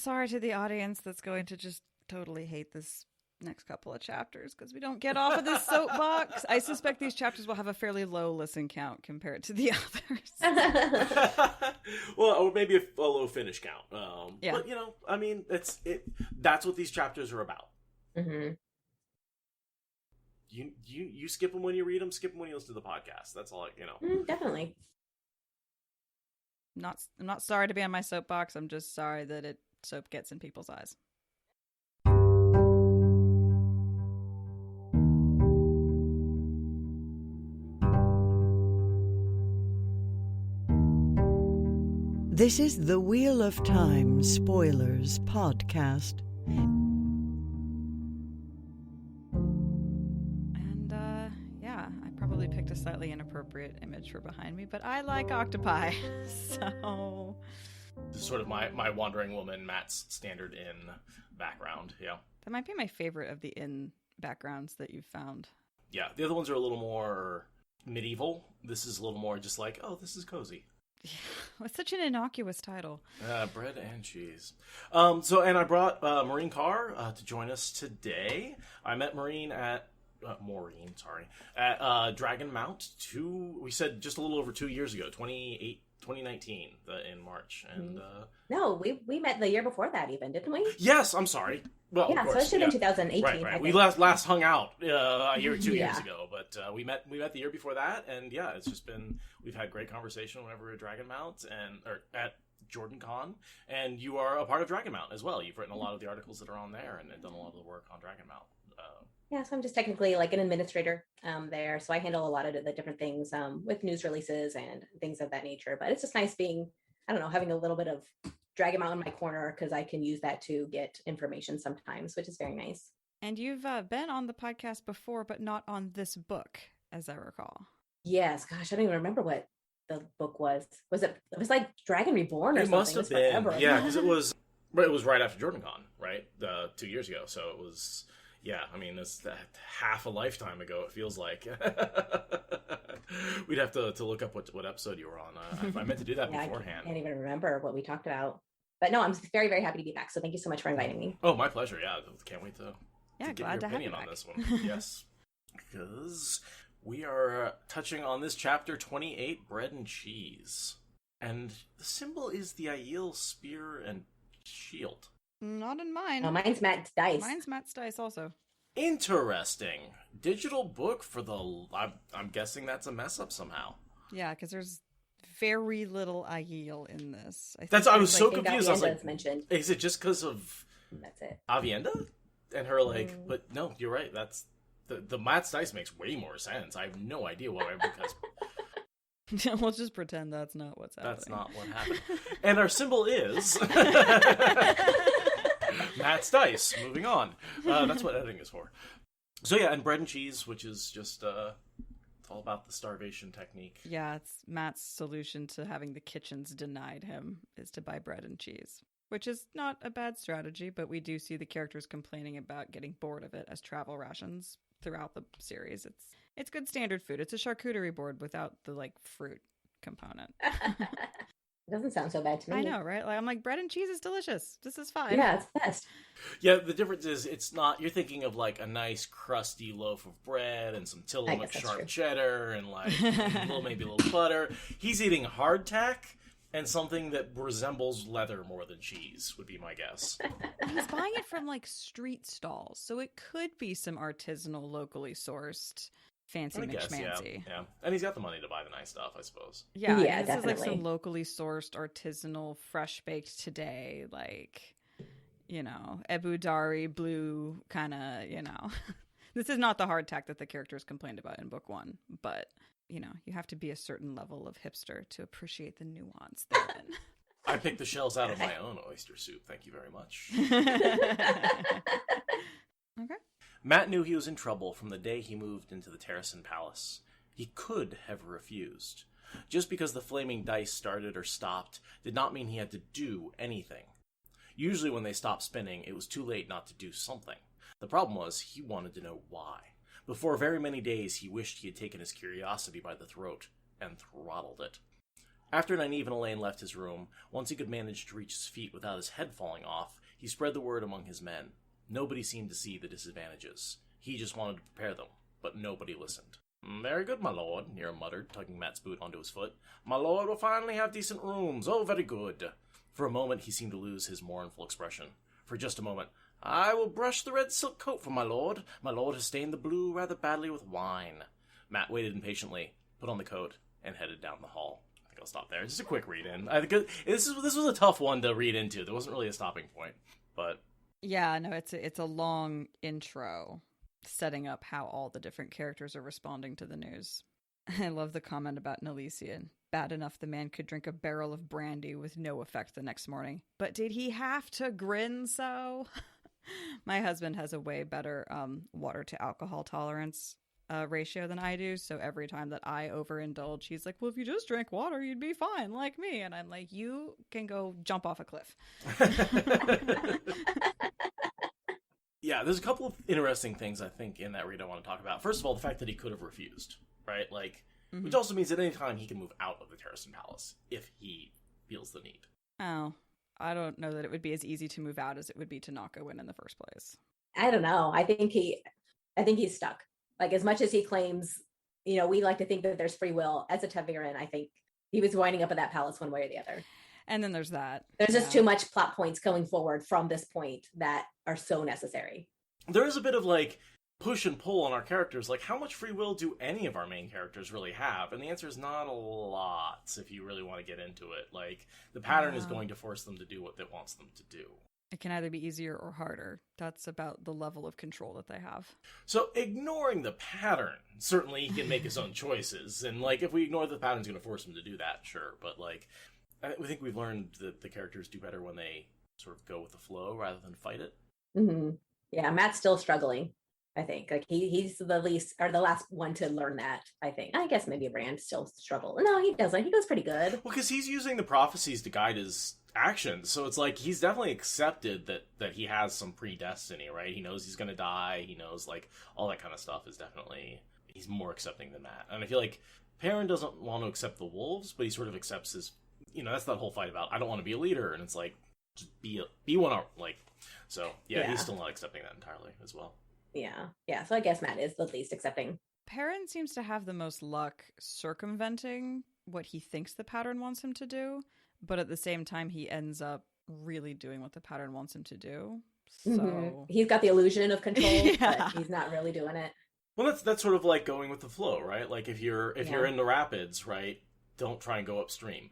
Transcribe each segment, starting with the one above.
sorry to the audience that's going to just totally hate this next couple of chapters because we don't get off of this soapbox. I suspect these chapters will have a fairly low listen count compared to the others. Well, or maybe a low finish count. Yeah. But, I mean, that's what these chapters are about. Mm-hmm. You skip them when you read them, skip them when you listen to the podcast. That's all, Definitely. I'm not sorry to be on my soapbox. I'm just sorry that soap gets in people's eyes. This is the Wheel of Time Spoilers podcast. And, I probably picked a slightly inappropriate image for behind me, but I like octopi, so... This is sort of my Wandering Woman, Matt's standard inn background, yeah. That might be my favorite of the inn backgrounds that you've found. Yeah, the other ones are a little more medieval. This is a little more just like, oh, this is cozy. Yeah, it's such an innocuous title. Bread and cheese. And I brought Maureen Carr to join us today. I met Maureen at Dragonmount we said just a little over 2 years ago, 2019, in March. And no, we met the year before that, even, didn't we? Yes, I'm sorry. Well, yeah, of course, so it should have been 2018. Right. We last hung out a year or 2 years ago, but we met the year before that, and yeah, it's just been, we've had great conversation whenever we're at Dragonmount or at Jordan Con, and you are a part of Dragonmount as well. You've written a lot of the articles that are on there and done a lot of the work on Dragonmount. Yeah, so I'm just technically like an administrator there, so I handle a lot of the different things with news releases and things of that nature. But it's just nice being, I don't know, having a little bit of Dragonmount in my corner because I can use that to get information sometimes, which is very nice. And you've been on the podcast before, but not on this book, as I recall. Yes, gosh, I don't even remember what the book was. It was like Dragon Reborn or it something? Must have been, forever. Yeah, because it was right after Jordan Con, right? 2 years ago, so it was. Yeah, I mean, it's half a lifetime ago, it feels like. We'd have to look up what episode you were on. I meant to do that beforehand. I can't even remember what we talked about. But no, I'm very, very happy to be back. So thank you so much for inviting me. Oh, my pleasure. Yeah, can't wait to get glad your to opinion have you on this one. Yes, because we are touching on this chapter 28, Bread and Cheese. And the symbol is the Aiel spear and shield. Not in mine. No, mine's Matt's dice. Mine's Matt's dice also. Interesting. Digital book for I'm guessing that's a mess up somehow. Yeah, because there's very little Aiel in this. I was so confused. I was like, mentioned. Is it just because of that's it? Avienda and her but no, you're right. That's the Matt's dice makes way more sense. I have no idea why because. We'll just pretend that's not what's happening. That's not what happened. And our symbol is Matt's dice. Moving on. That's what editing is for. So yeah, and bread and cheese, which is just it's all about the starvation technique. Yeah, it's Matt's solution to having the kitchens denied him is to buy bread and cheese, which is not a bad strategy, but we do see the characters complaining about getting bored of it as travel rations throughout the series. It's good standard food. It's a charcuterie board without the fruit component. It doesn't sound so bad to me. I know, right? I'm like, bread and cheese is delicious. This is fine. Yeah, it's the best. Yeah, the difference is it's not, you're thinking of a nice crusty loaf of bread and some Tillamook sharp cheddar and maybe a little butter. He's eating hardtack and something that resembles leather more than cheese would be my guess. He's buying it from street stalls, so it could be some artisanal, locally sourced fancy McShmancy. Yeah, and he's got the money to buy the nice stuff, I suppose. Yeah, this definitely. is some locally sourced, artisanal, fresh baked today, Ebu Dari blue kind of, This is not the hardtack that the characters complained about in book 1, but you have to be a certain level of hipster to appreciate the nuance therein. I picked the shells out of my own oyster soup. Thank you very much. Okay. Matt knew he was in trouble from the day he moved into the Tarisin Palace. He could have refused. Just because the flaming dice started or stopped did not mean he had to do anything. Usually when they stopped spinning, it was too late not to do something. The problem was, he wanted to know why. Before very many days, he wished he had taken his curiosity by the throat and throttled it. After Nyneave and Elayne left his room, once he could manage to reach his feet without his head falling off, he spread the word among his men. Nobody seemed to see the disadvantages. He just wanted to prepare them, but nobody listened. Very good, my lord, Nyneave muttered, tugging Mat's boot onto his foot. My lord will finally have decent rooms. Oh, very good. For a moment he seemed to lose his mournful expression. For just a moment, I will brush the red silk coat for my lord. My lord has stained the blue rather badly with wine. Mat waited impatiently, put on the coat, and headed down the hall. I think I'll stop there. Just a quick read-in. I think this was a tough one to read into. There wasn't really a stopping point, but... Yeah, no, it's a long intro setting up how all the different characters are responding to the news. I love the comment about Nyneave. Bad enough the man could drink a barrel of brandy with no effect the next morning. But did he have to grin so? My husband has a way better water to alcohol tolerance ratio than I do. So every time that I overindulge, he's like, well, if you just drank water, you'd be fine like me. And I'm like, you can go jump off a cliff. Yeah, there's a couple of interesting things I think in that read I want to talk about. First of all, the fact that he could have refused, right? Like, which also means at any time he can move out of the Tarisin Palace if he feels the need. Oh, I don't know that it would be as easy to move out as it would be to not go in the first place. I don't know. I think he's stuck. Like, as much as he claims, we like to think that there's free will. As a Teviran, I think he was winding up in that palace one way or the other. And then there's that. There's just too much plot points going forward from this point that are so necessary. There is a bit of, like, push and pull on our characters. Like, how much free will do any of our main characters really have? And the answer is not a lot, if you really want to get into it. Like, the pattern is going to force them to do what it wants them to do. It can either be easier or harder. That's about the level of control that they have. So, ignoring the pattern, certainly he can make his own choices. And, like, if we ignore the pattern, it's going to force him to do that, sure. But, like, I think we've learned that the characters do better when they sort of go with the flow rather than fight it. Mm-hmm. Yeah, Matt's still struggling, I think. Like, he's the least, or the last one to learn that, I think. I guess maybe Rand still struggles. No, he doesn't. He does pretty good. Well, because he's using the prophecies to guide his actions. So it's like he's definitely accepted that he has some predestiny, right? He knows he's going to die. He knows, like, all that kind of stuff is definitely... He's more accepting than Mat. And I feel like Perrin doesn't want to accept the wolves, but he sort of accepts his... that's that whole fight about, I don't want to be a leader. And it's like, just be one, like... So, yeah, he's still not accepting that entirely as well. Yeah. So I guess Mat is the least accepting. Perrin seems to have the most luck circumventing what he thinks the pattern wants him to do, but at the same time, he ends up really doing what the pattern wants him to do. So he's got the illusion of control, but he's not really doing it. Well, that's sort of like going with the flow, right? Like if you're in the rapids, right, don't try and go upstream.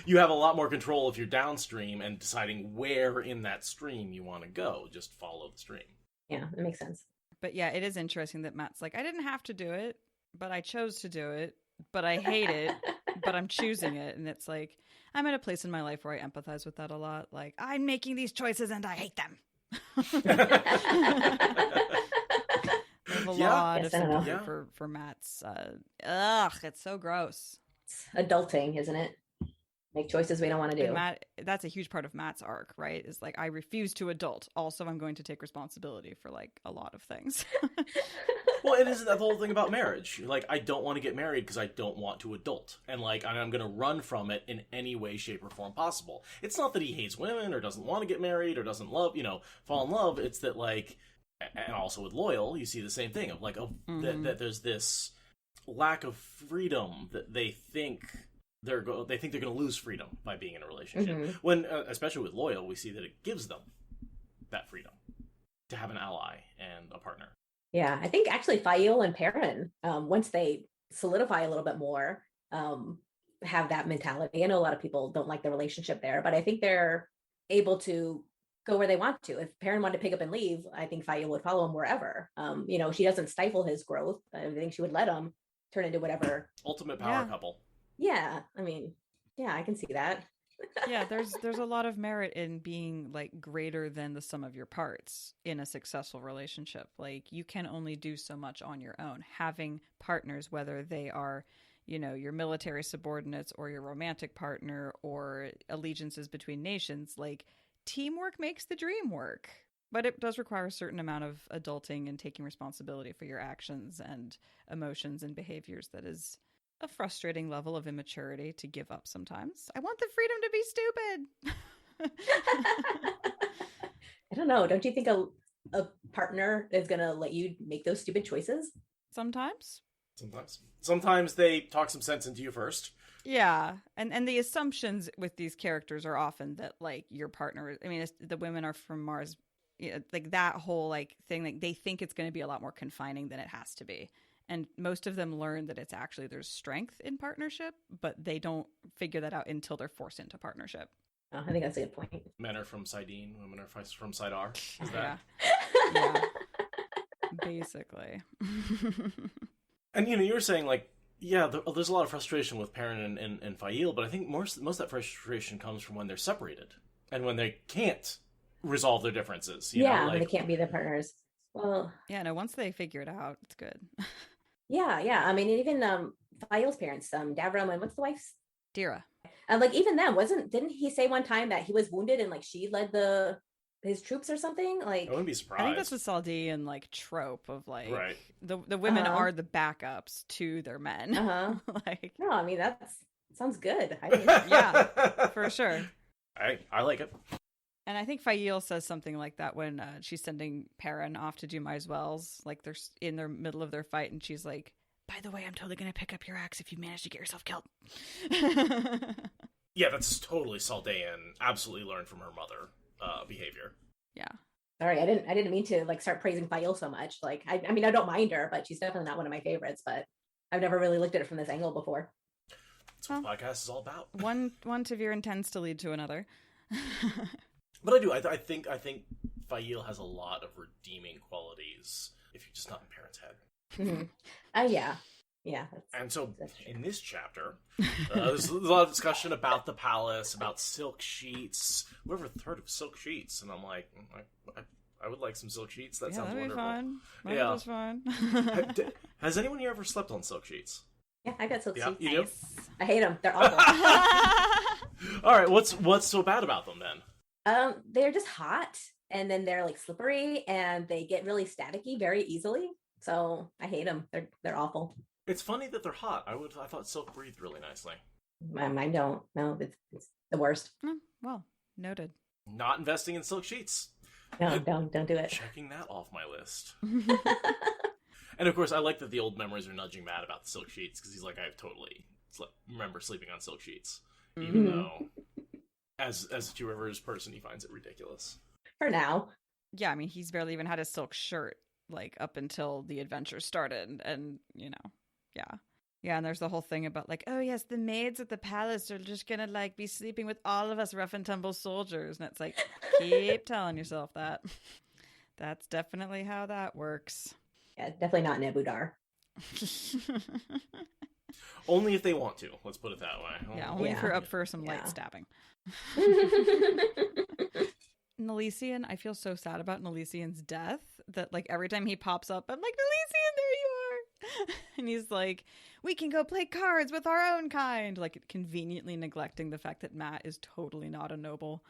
You have a lot more control if you're downstream and deciding where in that stream you want to go. Just follow the stream. Yeah, it makes sense. But yeah, it is interesting that Mat's like, I didn't have to do it, but I chose to do it, but I hate it, but I'm choosing it. And it's like, I'm at a place in my life where I empathize with that a lot. Like, I'm making these choices and I hate them. I have a lot of sympathy for Mat's. It's so gross. It's adulting, isn't it? Make choices we don't want to do. And Mat, that's a huge part of Mat's arc, right? Is like, I refuse to adult. Also, I'm going to take responsibility for like a lot of things. Well, it isn't that the whole thing about marriage. Like, I don't want to get married because I don't want to adult. And like, I'm going to run from it in any way, shape, or form possible. It's not that he hates women or doesn't want to get married or doesn't love, fall in love. It's that like, and also with Loyal, you see the same thing of like, that there's this lack of freedom that they think they're going to lose freedom by being in a relationship. When, especially with Loyal, we see that it gives them that freedom to have an ally and a partner. Yeah, I think actually Fael and Perrin, once they solidify a little bit more, have that mentality. I know a lot of people don't like the relationship there, but I think they're able to go where they want to. If Perrin wanted to pick up and leave, I think Fael would follow him wherever. She doesn't stifle his growth. I think she would let him turn into whatever. Ultimate power couple. Yeah, I mean, yeah, I can see that. Yeah, there's a lot of merit in being like greater than the sum of your parts in a successful relationship. Like, you can only do so much on your own. Having partners, whether they are, your military subordinates or your romantic partner or allegiances between nations, like, teamwork makes the dream work. But it does require a certain amount of adulting and taking responsibility for your actions and emotions and behaviors that is a frustrating level of immaturity to give up sometimes. I want the freedom to be stupid. I don't know. Don't you think a partner is going to let you make those stupid choices? Sometimes. Sometimes they talk some sense into you first. Yeah, and the assumptions with these characters are often that, like, your partner, I mean, the women are from Mars, like, that whole, like, thing, like, they think it's going to be a lot more confining than it has to be. And most of them learn that it's actually, there's strength in partnership, but they don't figure that out until they're forced into partnership. Oh, I think that's a good point. Men are from Sidene, women are from Sidar. Is that? Yeah. Basically. And, you were saying, like, yeah, there's a lot of frustration with Perrin and Fael, but I think most of that frustration comes from when they're separated and when they can't resolve their differences. You know, like, when they can't be their partners. Well, yeah, no, once they figure it out, it's good. Yeah. I mean, even Fael's parents, Davram, and what's the wife's? Dira. Like, even them, didn't he say one time that he was wounded and, like, she led his troops or something? Like, I wouldn't be surprised. I think that's the Saldean, like, trope of, like, right. The women are the backups to their men. Like, no, I mean, sounds good. Yeah, for sure. I like it. And I think Fael says something like that when she's sending Perrin off to do Wells. Like, they're in the middle of their fight, and she's like, by the way, I'm totally going to pick up your axe if you manage to get yourself killed. Yeah, that's totally Saldean. Absolutely learned from her mother behavior. Yeah. Sorry, I didn't mean to, like, start praising Fael so much. Like, I mean, I don't mind her, but she's definitely not one of my favorites. But I've never really looked at it from this angle before. That's what the podcast is all about. One Ta'veren tends to lead to another. But I do. I think Fael has a lot of redeeming qualities if you're just not in Perrin's head. Mm-hmm. Yeah. And so in this chapter, there's a lot of discussion about the palace, about silk sheets. Whoever heard of silk sheets? And I'm like, I would like some silk sheets. That sounds wonderful. Fun. Yeah, was fun. Has anyone here ever slept on silk sheets? Yeah, I got silk sheets. You do? I hate them. They're awful. All right, what's so bad about them then? They're just hot, and then they're, like, slippery, and they get really staticky very easily. So I hate them. They're awful. It's funny that they're hot. I thought silk breathed really nicely. Mine don't. No, it's the worst. Well, noted. Not investing in silk sheets. No, don't do it. Checking that off my list. And of course, I like that the old memories are nudging Matt about the silk sheets, because he's like, I totally remember sleeping on silk sheets, even though, as a Two Rivers person, he finds it ridiculous. For now. Yeah, I mean, he's barely even had a silk shirt, like, up until the adventure started, and, yeah. Yeah, and there's the whole thing about, like, oh, yes, the maids at the palace are just gonna, like, be sleeping with all of us rough and tumble soldiers, and it's like, keep telling yourself that. That's definitely how that works. Yeah, definitely not Nebudar. Only if they want to. Let's put it that way. Yeah, only if you're up for some light stabbing. Nalisian, I feel so sad about Nalisian's death that, like, every time he pops up, I'm like, Nalisian, there you are. And he's like, we can go play cards with our own kind. Like, conveniently neglecting the fact that Matt is totally not a noble.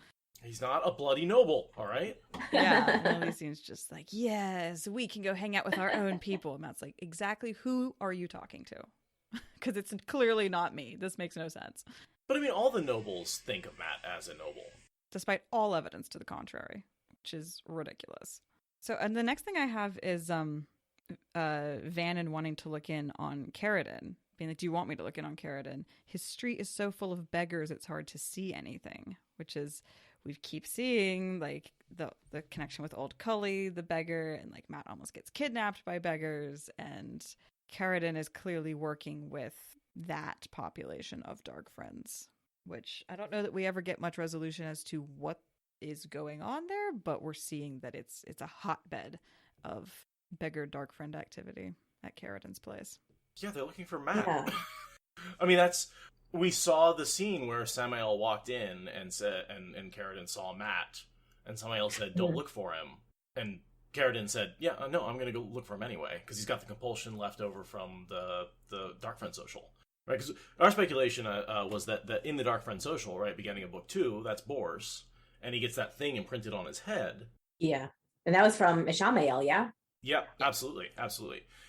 He's not a bloody noble, all right? Yeah, and Elysian's just like, yes, we can go hang out with our own people. And Matt's like, exactly who are you talking to? Because it's clearly not me. This makes no sense. But I mean, all the nobles think of Matt as a noble. Despite all evidence to the contrary, which is ridiculous. So, and the next thing I have is Vannon wanting to look in on Caridin. Being like, do you want me to look in on Caridin? His street is so full of beggars, it's hard to see anything. Which is, we keep seeing, like, the connection with Old Cully, the beggar, and, like, Matt almost gets kidnapped by beggars, and Caridin is clearly working with that population of Dark Friends, which I don't know that we ever get much resolution as to what is going on there, but we're seeing that it's a hotbed of beggar Dark Friend activity at Caridin's place. Yeah, they're looking for Matt. Yeah. I mean, we saw the scene where Samael walked in and said, and Caridin saw Matt, and Samael said, "Don't look for him." And Caridin said, "Yeah, no, I'm going to go look for him anyway," because he's got the compulsion left over from the Dark Friend Social. Right? Because our speculation was that in the Dark Friend Social, right, beginning of book 2, that's Bors, and he gets that thing imprinted on his head. Yeah, and that was from Ishamael, yeah? Yeah, absolutely.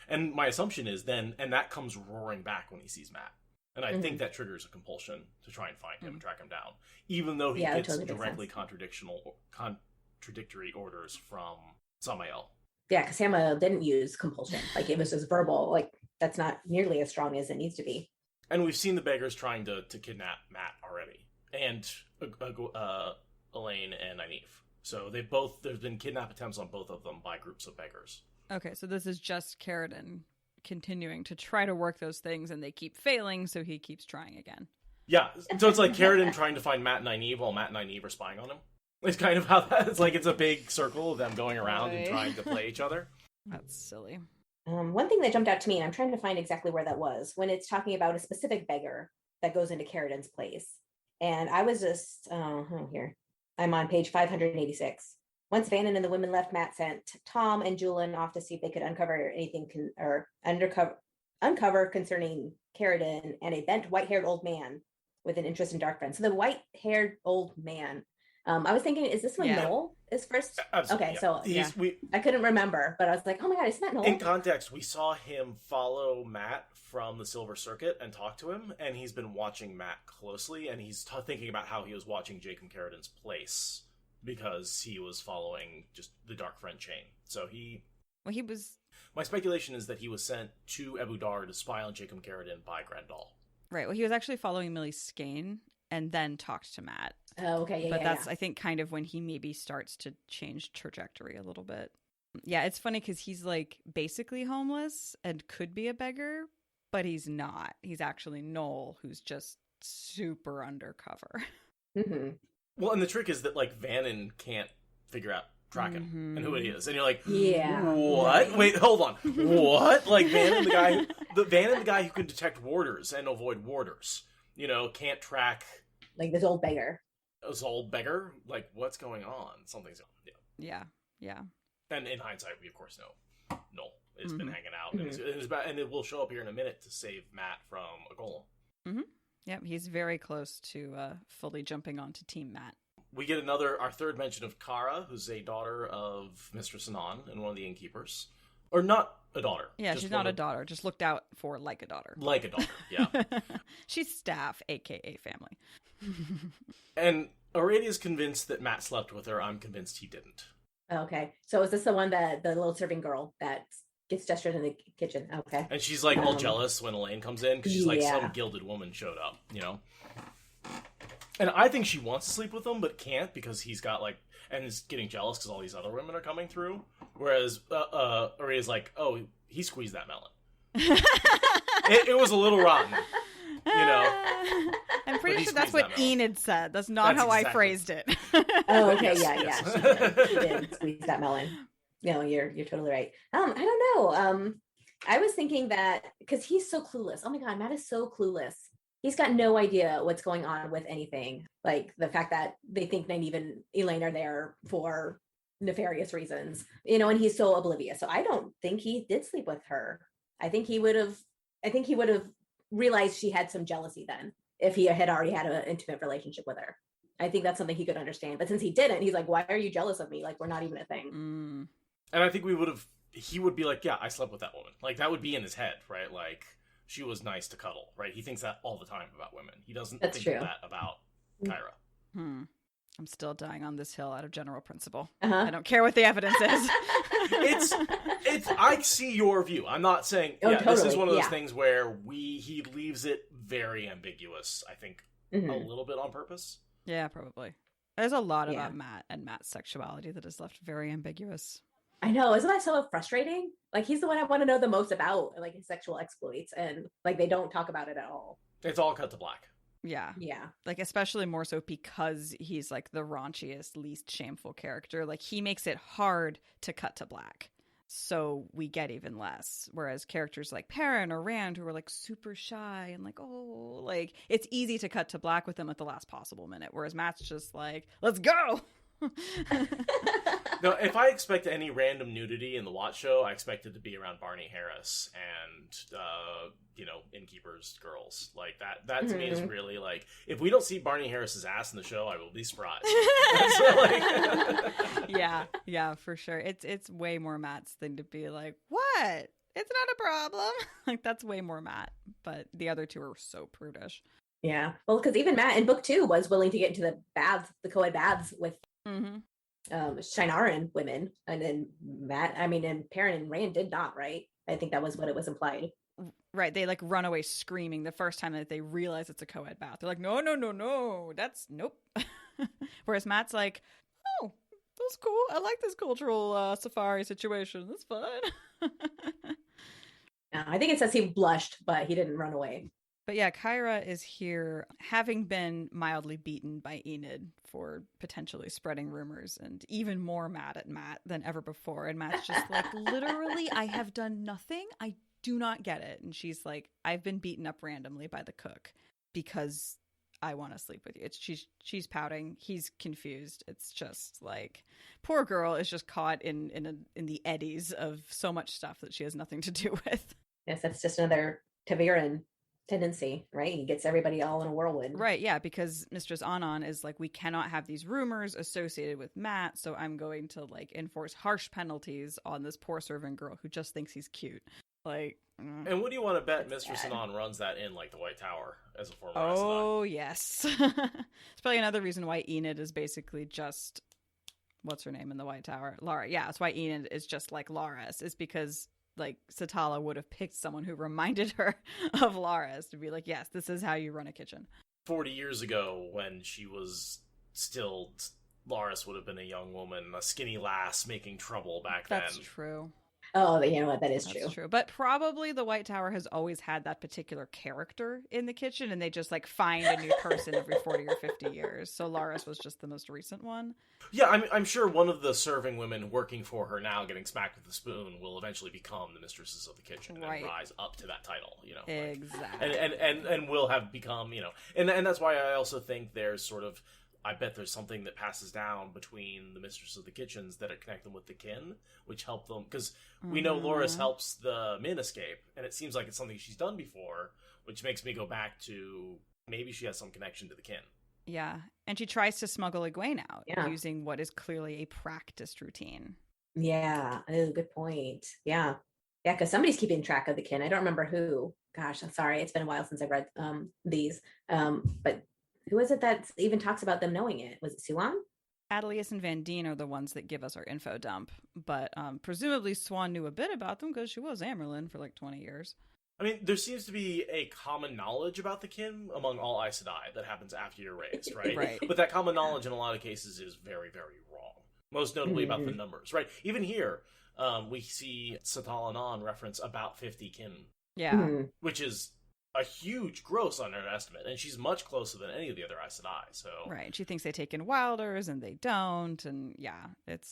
And my assumption is then, and that comes roaring back when he sees Matt. And I think that triggers a compulsion to try and find him and track him down, even though he gets totally directly contradictory orders from Samael. Yeah, because Samael didn't use compulsion. Like, it was just verbal. Like, that's not nearly as strong as it needs to be. And we've seen the beggars trying to kidnap Matt already, and Elayne and Nyneave. So there's been kidnap attempts on both of them by groups of beggars. Okay, so this is just Carradine continuing to try to work those things, and they keep failing, so he keeps trying again. Yeah, so it's like Carradine trying to find Matt and Nyneave while Matt and Nyneave are spying on him. It's kind of how it's like, it's a big circle of them going around and trying to play each other. That's silly. One thing that jumped out to me, and I'm trying to find exactly where that was, when it's talking about a specific beggar that goes into Carradine's place. And I was just, here. I'm on page 586. Once Vannon and the women left, Matt sent Tom and Julian off to see if they could uncover anything uncover concerning Carradine and a bent white-haired old man with an interest in dark friends. So the white-haired old man. I was thinking, is this when Noel is first? Absolutely, okay, so I couldn't remember, but I was like, oh my god, isn't that Noel? In context, we saw him follow Matt from the Silver Circuit and talk to him, and he's been watching Matt closely, and he's thinking about how he was watching Jacob Carradine's place because he was following just the Dark Friend chain. So he was... My speculation is that he was sent to Abu Dar to spy on Jacob Carradine by Grendel. Right, well, he was actually following Millie Skane and then talked to Matt. Oh, okay, but that's, I think, kind of when he maybe starts to change trajectory a little bit. Yeah, it's funny because he's, like, basically homeless and could be a beggar, but he's not. He's actually Noel, who's just super undercover. Mm-hmm. Well, and the trick is that, like, Vannon can't track him and who it is. And you're like, yeah, what? Wait, hold on. What? Like, Vannon, the guy who can detect warders and avoid warders, can't track... Like this old beggar. This old beggar? Like, what's going on? Something's on. Yeah. And in hindsight, we of course know Noel has been hanging out, and it will show up here in a minute to save Matt from a golem. Mm-hmm. Yep, he's very close to fully jumping onto Team Matt. We get our third mention of Kara, who's a daughter of Mistress Anon and one of the innkeepers. Or not a daughter. Yeah, she's not a daughter, just looked out for like a daughter. Like a daughter, yeah. She's staff, a.k.a. family. And Aradia's convinced that Matt slept with her. I'm convinced he didn't. Okay. So is this the one that the little serving girl that gets gestured in the kitchen? Okay. And she's like all jealous when Elayne comes in because she's like, some gilded woman showed up, And I think she wants to sleep with him but can't because he's got like, and is getting jealous because all these other women are coming through. Whereas Aradia's like, oh, he squeezed that melon. it was a little rotten, I'm pretty sure that's what Enid said. That's not how I phrased it. Oh, okay, yeah. She did squeeze that melon. No, you're totally right. I don't know. I was thinking that because he's so clueless. Oh my god, Matt is so clueless. He's got no idea what's going on with anything. Like the fact that they think Nyneave and Elayne are there for nefarious reasons, and he's so oblivious. So I don't think he did sleep with her. I think he would have realized she had some jealousy then if he had already had an intimate relationship with her. I think that's something he could understand. But since he didn't, he's like, why are you jealous of me? Like, we're not even a thing. And I think he would be like, yeah, I slept with that woman. Like, that would be in his head, right? Like, she was nice to cuddle, right? He thinks that all the time about women. He doesn't think that about Kyra. I'm still dying on this hill out of general principle. I don't care what the evidence is. I see your view. I'm not saying totally. This is one of those things where he leaves it very ambiguous, I think, a little bit on purpose. Yeah, probably. There's a lot about Matt and Matt's sexuality that is left very ambiguous. I know. Isn't that so frustrating? Like, he's the one I want to know the most about, like, his sexual exploits, and like they don't talk about it at all. It's all cut to black. Yeah. Like, especially more so because he's like the raunchiest, least shameful character. Like, he makes it hard to cut to black. So we get even less. Whereas characters like Perrin or Rand, who are like super shy and like, oh, like it's easy to cut to black with them at the last possible minute. Whereas Matt's just like, let's go. No, if I expect any random nudity in the Watch show, I expect it to be around Barney Harris and innkeepers girls. Like that to me is really like, if we don't see Barney Harris's ass in the show, I will be surprised. Yeah, for sure. It's way more Matt's thing to be like, what? It's not a problem. Like, that's way more Matt. But the other two are so prudish. Yeah. Well, because even Matt in book 2 was willing to get into the baths, the co-ed baths with Shinaran women. And then and Perrin and Rand did not, right? I think that was what it was implied. Right. They like run away screaming the first time that they realize it's a co-ed bath. They're like, no. That's nope. Whereas Matt's like, oh, that's cool. I like this cultural safari situation. That's fun. I think it says he blushed, but he didn't run away. But yeah, Kyra is here having been mildly beaten by Enid for potentially spreading rumors and even more mad at Matt than ever before. And Matt's just like, literally, I have done nothing. I do not get it. And she's like, I've been beaten up randomly by the cook because I want to sleep with you. She's pouting. He's confused. It's just like, poor girl is just caught in the eddies of so much stuff that she has nothing to do with. Yes, that's just another Taviran tendency, right? He gets everybody all in a whirlwind. Right, yeah, because Mistress Anon is like, we cannot have these rumors associated with Matt, so I'm going to like enforce harsh penalties on this poor servant girl who just thinks he's cute. Like, and what do you want to bet Mistress Anon runs that in like the White Tower as a former Oh, yes. It's probably another reason why Enid is basically just, what's her name in the White Tower? Lara. Yeah, that's why Enid is just like Laras, is because like Satala would have picked someone who reminded her of Laras to be like, yes, this is how you run a kitchen. 40 years ago when she was still, Laras would have been a young woman, a skinny lass making trouble back then. That's true. Oh, you know what? That's true. But probably the White Tower has always had that particular character in the kitchen, and they just like find a new person every 40 or 50 years. So Laras was just the most recent one. Yeah, I'm sure one of the serving women working for her now, getting smacked with the spoon, will eventually become the mistresses of the kitchen and rise up to that title. You know, exactly. And will have become, you know, and that's why I also think there's sort of, I bet there's something that passes down between the mistresses of the kitchens that connect them with the kin, which help them, because we know Loras helps the Min escape, and it seems like it's something she's done before, which makes me go back to maybe she has some connection to the kin. Yeah, and she tries to smuggle Egwene out using what is clearly a practiced routine. Yeah, oh, good point. Yeah, because somebody's keeping track of the kin. I don't remember who. Gosh, I'm sorry. It's been a while since I've read these. But who is it that even talks about them knowing it? Was it Suan? Adelius and Van Dien are the ones that give us our info dump. But presumably Swan knew a bit about them because she was Amyrlin for like 20 years. I mean, there seems to be a common knowledge about the kin among all Aes Sedai that happens after you're raised, right? Right. But that common knowledge in a lot of cases is very, very wrong. Most notably about the numbers, right? Even here, we see Satal Anon reference about 50 kin. Yeah. Which is a huge gross underestimate, and she's much closer than any of the other Aes Sedai, so... Right, she thinks they take in Wilders, and they don't, and yeah,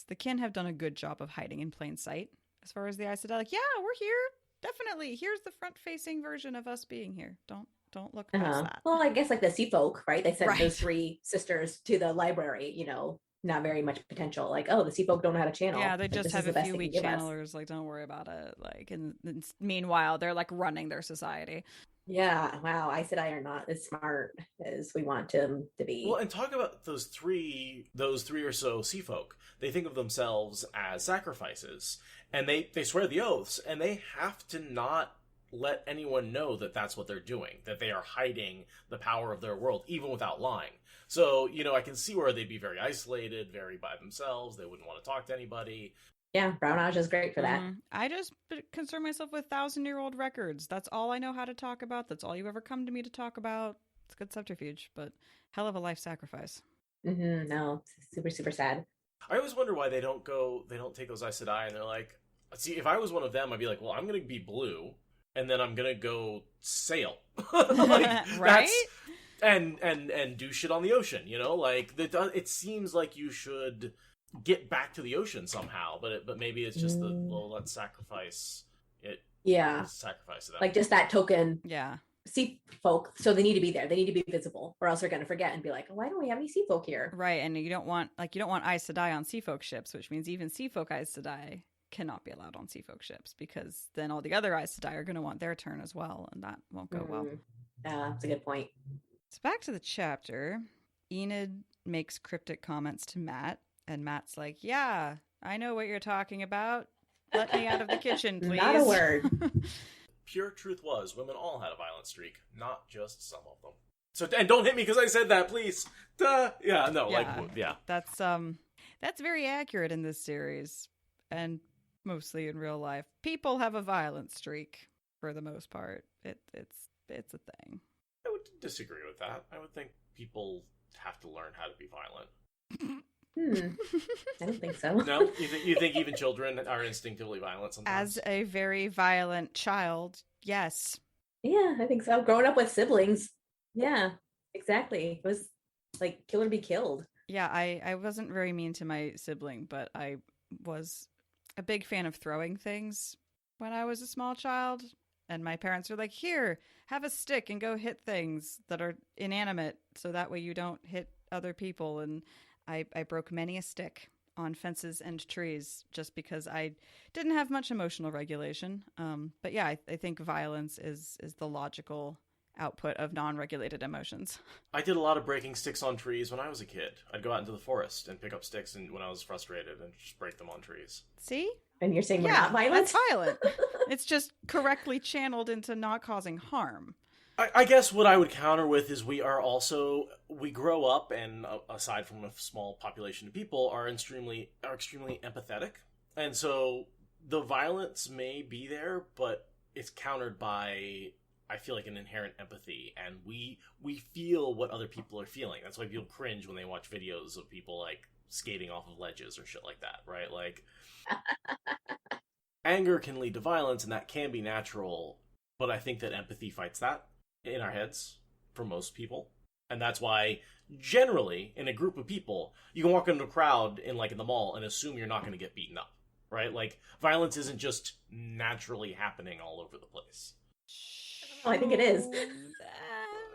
the kin have done a good job of hiding in plain sight, as far as the Aes Sedai, like, yeah, we're here, definitely, here's the front-facing version of us being here, don't look past that. Well, I guess like the Sea Folk, right, they sent those 3 sisters to the library, you know, not very much potential, like, oh, the Sea Folk don't know how to channel. Yeah, they just have a few weak channelers, like, don't worry about it, like, and meanwhile, they're, like, running their society. Yeah, wow, Aes Sedai are not as smart as we want them to be. Well, and talk about those three or so sea folk. They think of themselves as sacrifices, and they swear the oaths, and they have to not let anyone know that that's what they're doing, that they are hiding the power of their world, even without lying. So, you know, I can see where they'd be very isolated, very by themselves. They wouldn't want to talk to anybody. Yeah, Brownage is great for that. I just concern myself with 1,000-year-old records. That's all I know how to talk about. That's all you ever come to me to talk about. It's good subterfuge, but hell of a life sacrifice. No, super, super sad. I always wonder why they don't take those Aes Sedai and they're like, see, if I was one of them, I'd be like, well, I'm going to be blue, and then I'm going to go sail. Like, right? And do shit on the ocean, you know? Like, it seems like you should get back to the ocean somehow, but maybe it's just let's sacrifice it. Yeah, sacrifice them. Like just that token. Yeah, sea folk, so they need to be there. They need to be visible, or else they're going to forget and be like, oh, why don't we have any sea folk here? Right, and you don't want Aes Sedai on sea folk ships, which means even sea folk Aes Sedai cannot be allowed on sea folk ships, because then all the other Aes Sedai are going to want their turn as well, and that won't go well. Yeah, that's a good point. So back to the chapter. Enid makes cryptic comments to Matt, And Matt's like, yeah, I know what you're talking about. Let me out of the kitchen, please. Not a word. Pure truth was, women all had a violent streak, not just some of them. So, and don't hit me because I said that, please. Duh. Yeah, no, yeah. That's very accurate in this series, and mostly in real life. People have a violent streak for the most part. It's a thing. I would disagree with that. I would think people have to learn how to be violent. I don't think so. No? You think even children are instinctively violent sometimes? As a very violent child, yes. Yeah, I think so. Growing up with siblings. Yeah, exactly. It was like kill or be killed. Yeah, I wasn't very mean to my sibling, but I was a big fan of throwing things when I was a small child. And my parents were like, here, have a stick and go hit things that are inanimate so that way you don't hit other people. And I broke many a stick on fences and trees just because I didn't have much emotional regulation. But yeah, I think violence is the logical output of non-regulated emotions. I did a lot of breaking sticks on trees when I was a kid. I'd go out into the forest and pick up sticks when I was frustrated and just break them on trees. See? And you're saying we're not violent? That's violent. It's just correctly channeled into not causing harm. I guess what I would counter with is we grow up, and aside from a small population of people, are extremely empathetic. And so the violence may be there, but it's countered by, I feel like, an inherent empathy, and we feel what other people are feeling. That's why people cringe when they watch videos of people like skating off of ledges or shit like that, right? Like anger can lead to violence, and that can be natural, but I think that empathy fights that in our heads for most people. And that's why generally in a group of people, you can walk into a crowd in the mall and assume you're not going to get beaten up, right? Like violence isn't just naturally happening all over the place. Oh, I think it is.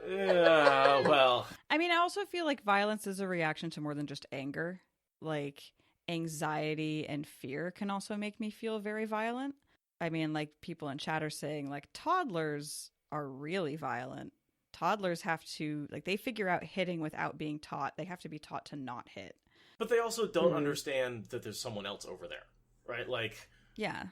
Yeah, well. I mean, I also feel like violence is a reaction to more than just anger. Like anxiety and fear can also make me feel very violent. I mean, like people in chat are saying like toddlers are really violent. Toddlers have to, they figure out hitting without being taught. They have to be taught to not hit. But they also don't understand that there's someone else over there, right? Yeah.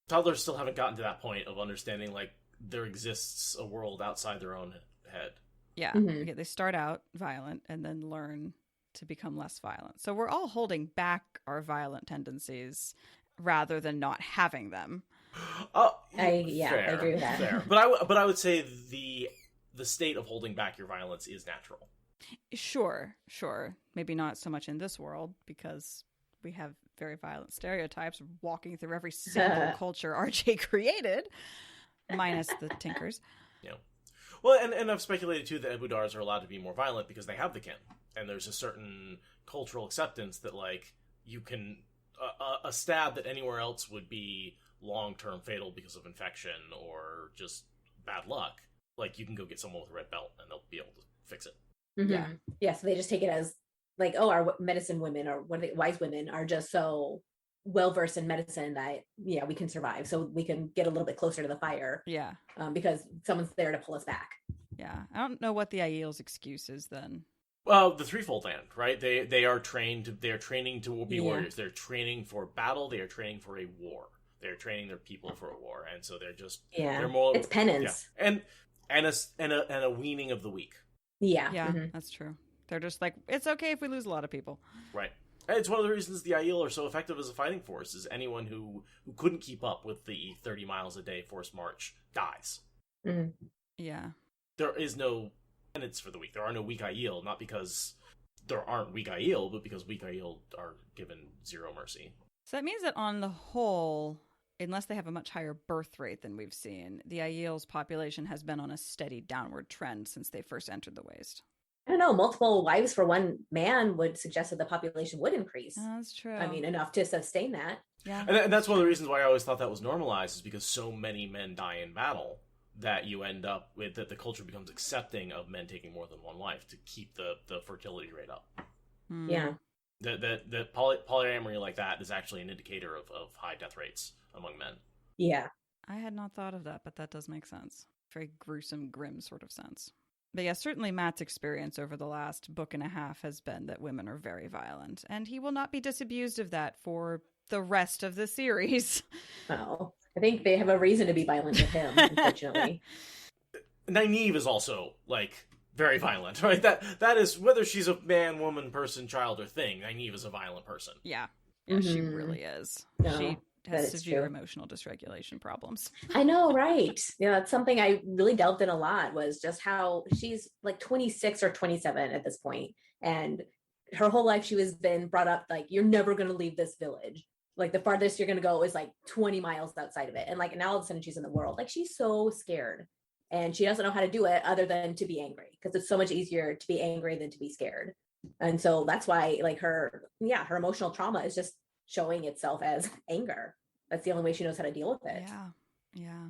Toddlers still haven't gotten to that point of understanding, there exists a world outside their own head. Yeah. Okay, they start out violent and then learn to become less violent. So we're all holding back our violent tendencies rather than not having them. Oh, I agree with that. Fair. But I would say the state of holding back your violence is natural. Sure. Maybe not so much in this world because we have very violent stereotypes walking through every single culture RJ created, minus the Tinkers. Yeah. Well, and I've speculated too that Ebudars are allowed to be more violent because they have the kin, and there's a certain cultural acceptance that you can a stab that anywhere else would be long-term fatal because of infection or just bad luck. You can go get someone with a red belt and they'll be able to fix it. Mm-hmm. Yeah. So they just take it as our medicine women or wise women are just so well versed in medicine that we can survive, so we can get a little bit closer to the fire. Yeah. Because someone's there to pull us back. Yeah. I don't know what the Aiel's excuse is then. Well, the threefold land, right? They are trained. They are training to be warriors. They're training for battle. They are training for a war. They're training their people for a war, and so they're just they're more. It's penance, and a weaning of the weak. Yeah, that's true. They're just it's okay if we lose a lot of people, right? And it's one of the reasons the Aiel are so effective as a fighting force. Is anyone who couldn't keep up with the 30 miles a day forced march dies. Mm-hmm. Yeah, there is no penance for the weak. There are no weak Aiel, not because there aren't weak Aiel, but because weak Aiel are given zero mercy. So that means that on the whole, unless they have a much higher birth rate than we've seen, the Aiel's population has been on a steady downward trend since they first entered the waste. I don't know, multiple wives for one man would suggest that the population would increase. Oh, that's true. I mean, enough to sustain that. Yeah. And that's one of the reasons why I always thought that was normalized, is because so many men die in battle that you end up with, that the culture becomes accepting of men taking more than one wife to keep the fertility rate up. Mm. Yeah. The polyamory like that is actually an indicator of high death rates among men. Yeah. I had not thought of that, but that does make sense. Very gruesome, grim sort of sense. But yeah, certainly Matt's experience over the last book and a half has been that women are very violent, and he will not be disabused of that for the rest of the series. Oh, I think they have a reason to be violent with him, unfortunately. Nyneave is also, like, very violent, right? That is, whether she's a man, woman, person, child, or thing, Nyneave is a violent person. Yeah. Yeah, she really is. No, she has severe true. emotional dysregulation problems. I know, right? Yeah, that's something I really delved in a lot, was just how she's like 26 or 27 at this point, and her whole life she was been brought up like, you're never going to leave this village. Like the farthest you're going to go is like 20 miles outside of it. And like now all of a sudden she's in the world. Like she's so scared, and she doesn't know how to do it other than to be angry, because it's so much easier to be angry than to be scared. And so that's why like her emotional trauma is just showing itself as anger. That's the only way she knows how to deal with it. Yeah.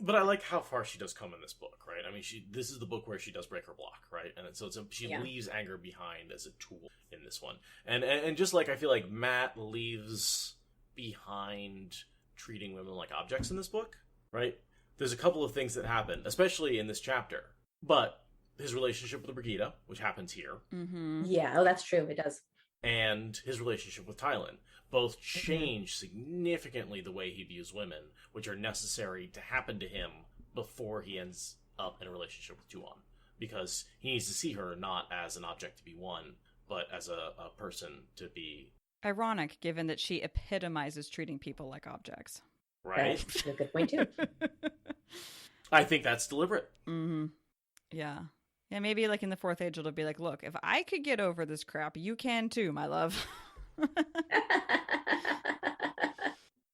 But I like how far she does come in this book, right? I mean, this is the book where she does break her block, right? And so she leaves anger behind as a tool in this one. And just like I feel like Matt leaves behind treating women like objects in this book, right? There's a couple of things that happen, especially in this chapter. But his relationship with Brigida, which happens here. Mm-hmm. Yeah, oh, that's true. It does. And his relationship with Tylin both change significantly the way he views women, which are necessary to happen to him before he ends up in a relationship with Tuon. Because he needs to see her not as an object to be won, but as a person to be... Ironic, given that she epitomizes treating people like objects. Right? That's a good point, too. I think that's deliberate. Mm-hmm. Yeah. Yeah, maybe like in the Fourth Age, it'll be like, look, if I could get over this crap, you can too, my love.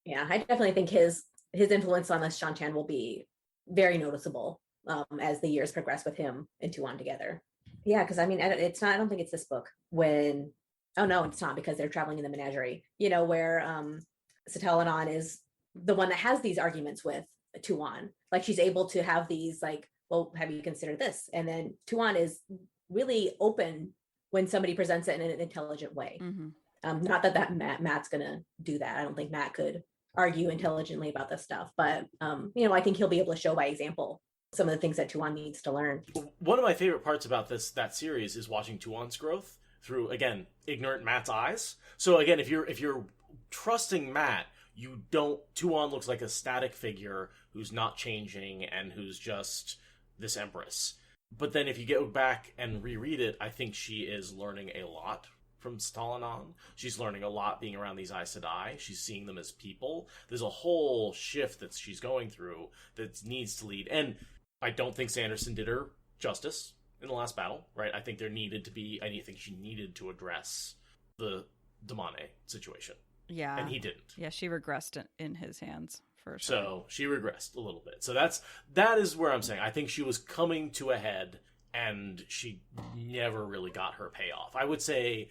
Yeah, I definitely think his influence on us Shan-Chan will be very noticeable as the years progress with him and Tuon together. Yeah, because I mean, it's not. I don't think it's this book when. Oh no, it's not, because they're traveling in the menagerie. You know, where Sitalanon is the one that has these arguments with Tuon. Like she's able to have these like, well, have you considered this? And then Tuon is really open when somebody presents it in an intelligent way. Mm-hmm. Not that Matt's gonna do that. I don't think Matt could argue intelligently about this stuff, but I think he'll be able to show by example some of the things that Tuon needs to learn. One of my favorite parts about that series is watching Tuon's growth through, again, ignorant Matt's eyes. So again, if you're trusting Matt, Tuon looks like a static figure who's not changing and who's just this empress. But then if you go back and reread it, I think she is learning a lot from Stalanon. She's learning a lot being around these Aes Sedai. She's seeing them as people. There's a whole shift that she's going through that needs to lead. And I don't think Sanderson did her justice in the last battle, right? I think I think she needed to address the Damane situation. Yeah. And he didn't. Yeah, she regressed in his hands. For sure. So she regressed a little bit. So that is where I'm saying I think she was coming to a head and she never really got her payoff. I would say,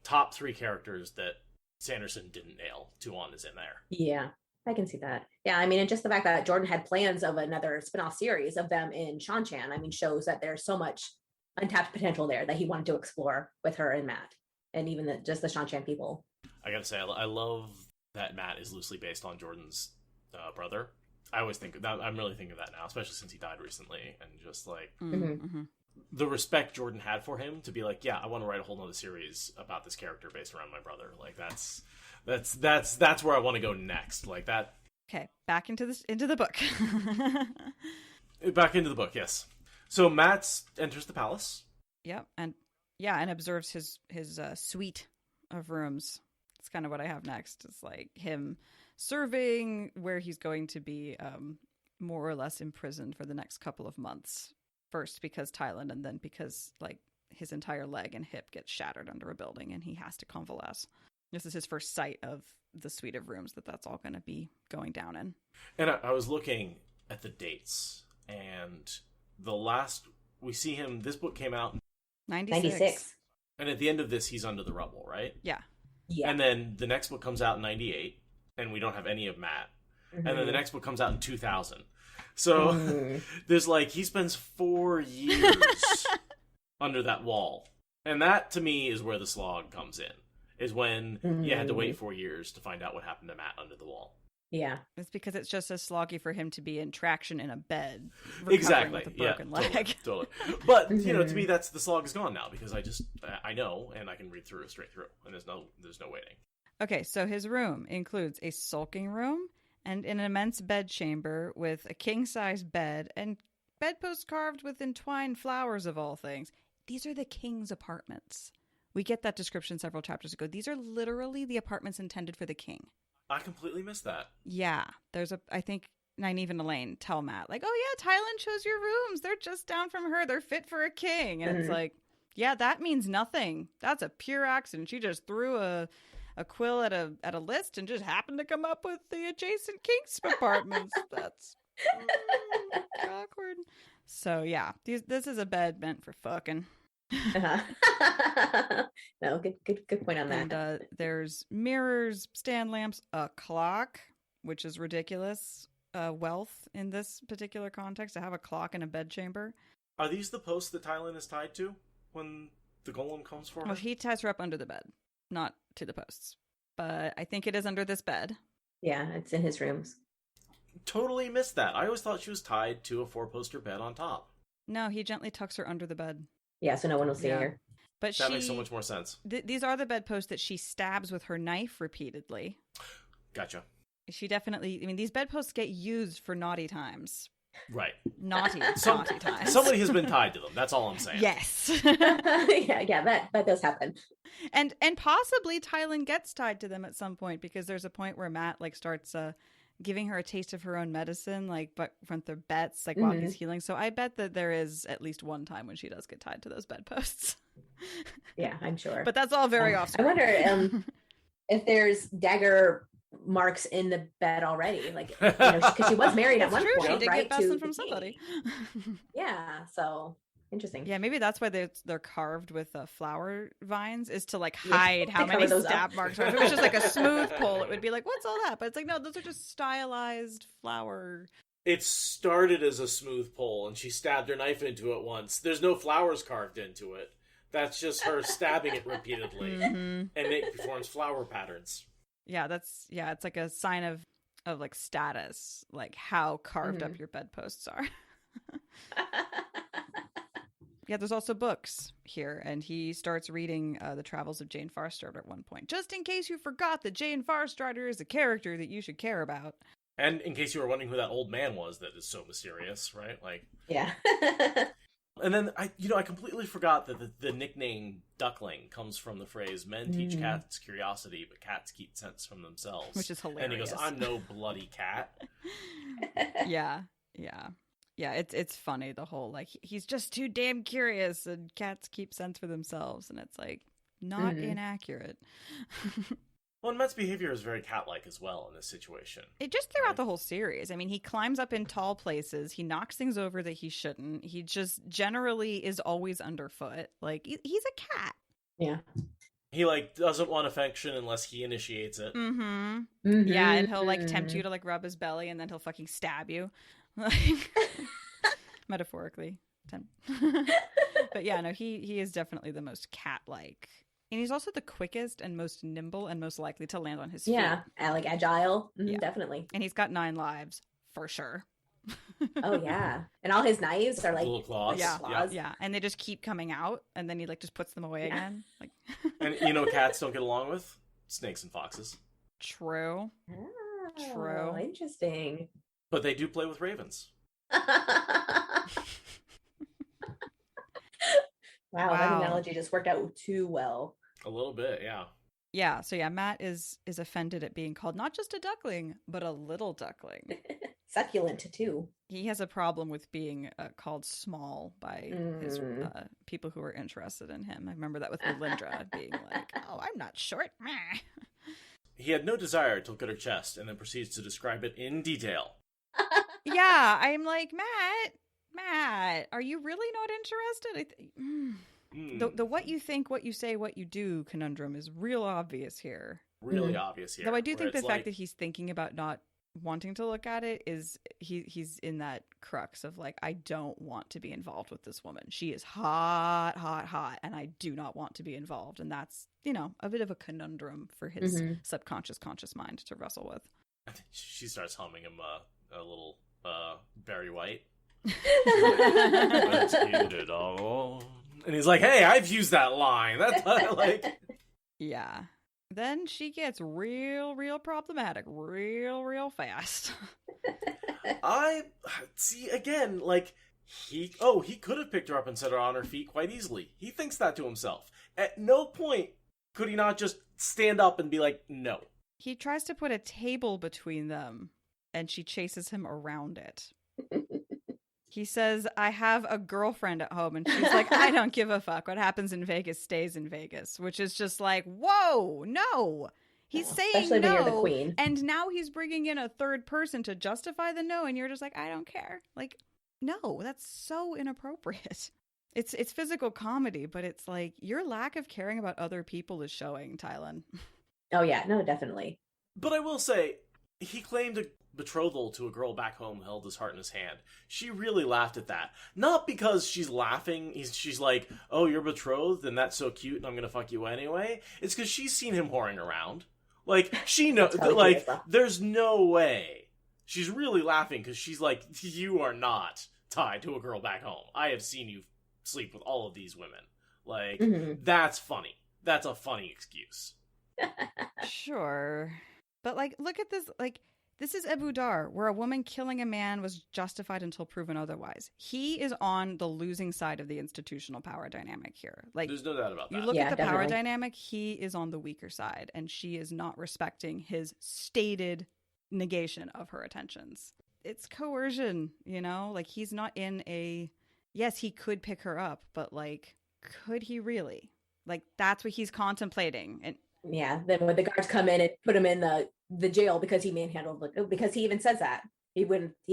top 3 characters that Sanderson didn't nail. Tuon is in there. Yeah, I can see that. Yeah, I mean, and just the fact that Jordan had plans of another spinoff series of them in Shan-Chan, I mean, shows that there's so much untapped potential there that he wanted to explore with her and Matt, and even just the Shan-Chan people. I gotta say, I love that Matt is loosely based on Jordan's brother. I always think of that. I'm really thinking of that now, especially since he died recently, and just like the respect Jordan had for him to be like, yeah, I want to write a whole nother series about this character based around my brother. Like that's where I want to go next. Like that. Okay, back into the book. Back into the book, yes. So Matt enters the palace. Yep, and observes his suite of rooms. That's kind of what I have next. It's like him serving where he's going to be more or less imprisoned for the next couple of months. First because Tylin, and then because like his entire leg and hip gets shattered under a building and he has to convalesce. This is his first sight of the suite of rooms that's all going to be going down in. And I was looking at the dates, and the last we see him, this book came out in 96. And at the end of this, he's under the rubble, right? Yeah. And then the next book comes out in 98, and we don't have any of Matt. And then the next book comes out in 2000. So there's like, he spends 4 years under that wall. And that, to me, is where the slog comes in. Is when you had to wait 4 years to find out what happened to Matt under the wall. Yeah. It's because it's just as sloggy for him to be in traction in a bed, recovering Exactly. with a broken leg. Totally. But to me, that's the slog is gone now because I know and I can read through it straight through, and there's no waiting. Okay, so his room includes a sulking room and an immense bedchamber with a king-size bed and bedposts carved with entwined flowers of all things. These are the king's apartments. We get that description several chapters ago. These are literally the apartments intended for the king. I completely missed that. Yeah, I think Nyneave and Elayne tell Matt, like, oh yeah, Tylin chose your rooms. They're just down from her. They're fit for a king. And it's like, yeah, that means nothing. That's a pure accident. She just threw a quill at a list and just happened to come up with the adjacent king's apartments. That's awkward. So yeah, this is a bed meant for fucking. No, good point on that. And there's mirrors, stand lamps, a clock, which is ridiculous. Wealth in this particular context to have a clock in a bedchamber. Are these the posts that Tylin is tied to when the golem comes for her? Well, he ties her up under the bed, not to the posts. But I think it is under this bed. Yeah, it's in his rooms. Totally missed that. I always thought she was tied to a 4-poster bed on top. No, he gently tucks her under the bed. Yeah, so no one will see her. But that makes so much more sense. These are the bedposts that she stabs with her knife repeatedly. Gotcha. She definitely... I mean, these bedposts get used for naughty times. Right. Naughty times. Somebody has been tied to them. That's all I'm saying. Yes. yeah, that does happen. And possibly Tylin gets tied to them at some point because there's a point where Matt starts giving her a taste of her own medicine, but from the bets, while he's healing. So I bet that there is at least one time when she does get tied to those bedposts. Yeah, I'm sure. But that's all very off. I wonder if there's dagger marks in the bed already, because she was married at one point, she did right? Get besson from somebody. Yeah, so interesting. Yeah, maybe that's why they're carved with flower vines, is to hide how many stab marks are. If it was just a smooth pull, it would be what's all that? But it's no, those are just stylized flower. It started as a smooth pull, and she stabbed her knife into it once. There's no flowers carved into it. That's just her stabbing it repeatedly, and it performs flower patterns. Yeah, it's a sign of status, how carved up your bedposts are. Yeah, there's also books here, and he starts reading The Travels of Jane Farstrider at one point. Just in case you forgot that Jane Farstrider is a character that you should care about. And in case you were wondering who that old man was that is so mysterious, right? Yeah. And then I completely forgot that the nickname Duckling comes from the phrase "Men teach cats curiosity, but cats keep sense from themselves," which is hilarious. And he goes, "I'm no bloody cat." Yeah. It's funny, the whole he's just too damn curious, and cats keep sense for themselves, and it's not inaccurate. Well, and Matt's behavior is very cat-like as well in this situation. It just throughout the whole series. I mean, he climbs up in tall places. He knocks things over that he shouldn't. He just generally is always underfoot. He's a cat. Yeah. He doesn't want affection unless he initiates it. Yeah, and he'll tempt you to rub his belly, and then he'll fucking stab you. Metaphorically. But yeah, no, he is definitely the most cat-like. And he's also the quickest and most nimble and most likely to land on his feet. Yeah, agile. Yeah. Definitely. And he's got 9 lives, for sure. Oh, yeah. And all his knives are little claws. Yeah. And they just keep coming out, and then he just puts them away again. And cats don't get along with? Snakes and foxes. True. Oh, True. Interesting. But they do play with ravens. Wow, that analogy just worked out too well. A little bit, yeah. Yeah, so Matt is offended at being called not just a duckling, but a little duckling. Succulent, too. He has a problem with being called small by his people who are interested in him. I remember that with Melindra being oh, I'm not short. He had no desire to look at her chest and then proceeds to describe it in detail. Yeah, I'm Matt, are you really not interested? The what you think, what you say, what you do conundrum is real obvious here. Really obvious here. Though I do think the fact that he's thinking about not wanting to look at it is he's in that crux of I don't want to be involved with this woman. She is hot, and I do not want to be involved. And that's, a bit of a conundrum for his subconscious, conscious mind to wrestle with. She starts humming him a little Barry White. Let's get it on. And he's like, hey, I've used that line. That's like... Yeah. Then she gets real problematic real fast. I see again, like he could have picked her up and set her on her feet quite easily. He thinks that to himself. At no point could he not just stand up and be like, no. He tries to put a table between them, and she chases him around it. He says, I have a girlfriend at home, and she's like, I don't give a fuck. What happens in Vegas stays in Vegas, which is just like, whoa, no. He's saying especially no, when you're the queen. And now he's bringing in a third person to justify the no, and you're just like, I don't care. Like, no, that's so inappropriate. It's physical comedy, but it's like, your lack of caring about other people is showing, Tylin. Oh, yeah, no, definitely. But I will say, he claimed a betrothal to a girl back home who held his heart in his hand. She really laughed at that. Not because she's laughing, she's like, oh, you're betrothed and that's so cute and I'm gonna fuck you anyway. It's because she's seen him whoring around. Like, she knows, like, there's no way. She's really laughing because she's like, you are not tied to a girl back home. I have seen you sleep with all of these women. Like, That's funny. That's a funny excuse. Sure. But, like, look at this, like, this is Abu Dar, where a woman killing a man was justified until proven otherwise. He is on the losing side of the institutional power dynamic here. Like, there's no doubt about that. You look at the definitely. power dynamic, he is on the weaker side, and she is not respecting his stated negation of her attentions. It's coercion, you know? Like, he's not in a... Yes, he could pick her up, but, like, could he really? Like, that's what he's contemplating. And yeah, then when the guards come in and put him in the jail because he manhandled, because he even says that he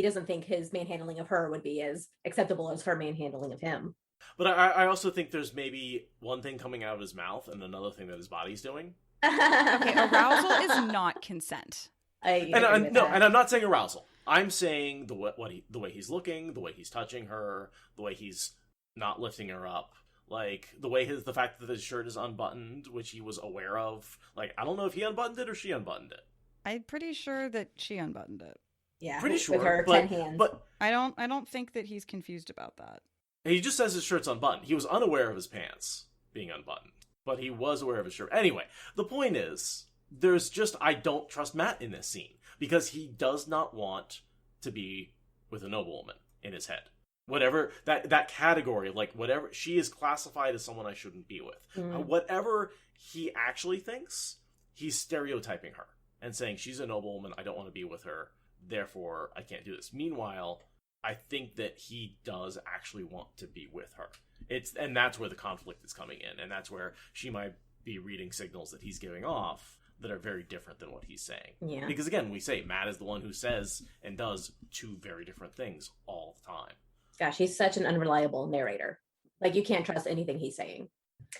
doesn't think his manhandling of her would be as acceptable as her manhandling of him. But I also think there's maybe one thing coming out of his mouth and another thing that his body's doing. okay, arousal is not consent. And I'm not saying arousal. I'm saying the way he's looking, the way he's touching her, the way he's not lifting her up. Like, the fact that his shirt is unbuttoned, which he was aware of. Like, I don't know if he unbuttoned it or she unbuttoned it. I'm pretty sure that she unbuttoned it. Yeah, pretty sure. With her 10 hands. But I don't think that he's confused about that. He just says his shirt's unbuttoned. He was unaware of his pants being unbuttoned, but he was aware of his shirt. Anyway, the point is, I don't trust Matt in this scene, because he does not want to be with a noblewoman in his head. Whatever, that category, like, whatever, she is classified as someone I shouldn't be with. Whatever he actually thinks, he's stereotyping her and saying, she's a noblewoman, I don't want to be with her, therefore I can't do this. Meanwhile, I think that he does actually want to be with her. And that's where the conflict is coming in, and that's where she might be reading signals that he's giving off that are very different than what he's saying. Yeah. Because again, we say Matt is the one who says and does two very different things all the time. Gosh, he's such an unreliable narrator. Like, you can't trust anything he's saying.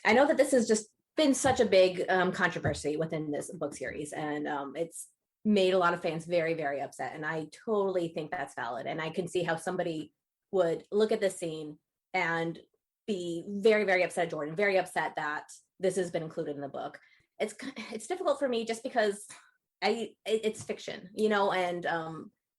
I know that this has just been such a big controversy within this book series, and it's made a lot of fans very, very upset. And I totally think that's valid. And I can see how somebody would look at this scene and be very, very upset at Jordan, very upset that this has been included in the book. It's difficult for me just because it's fiction, you know, and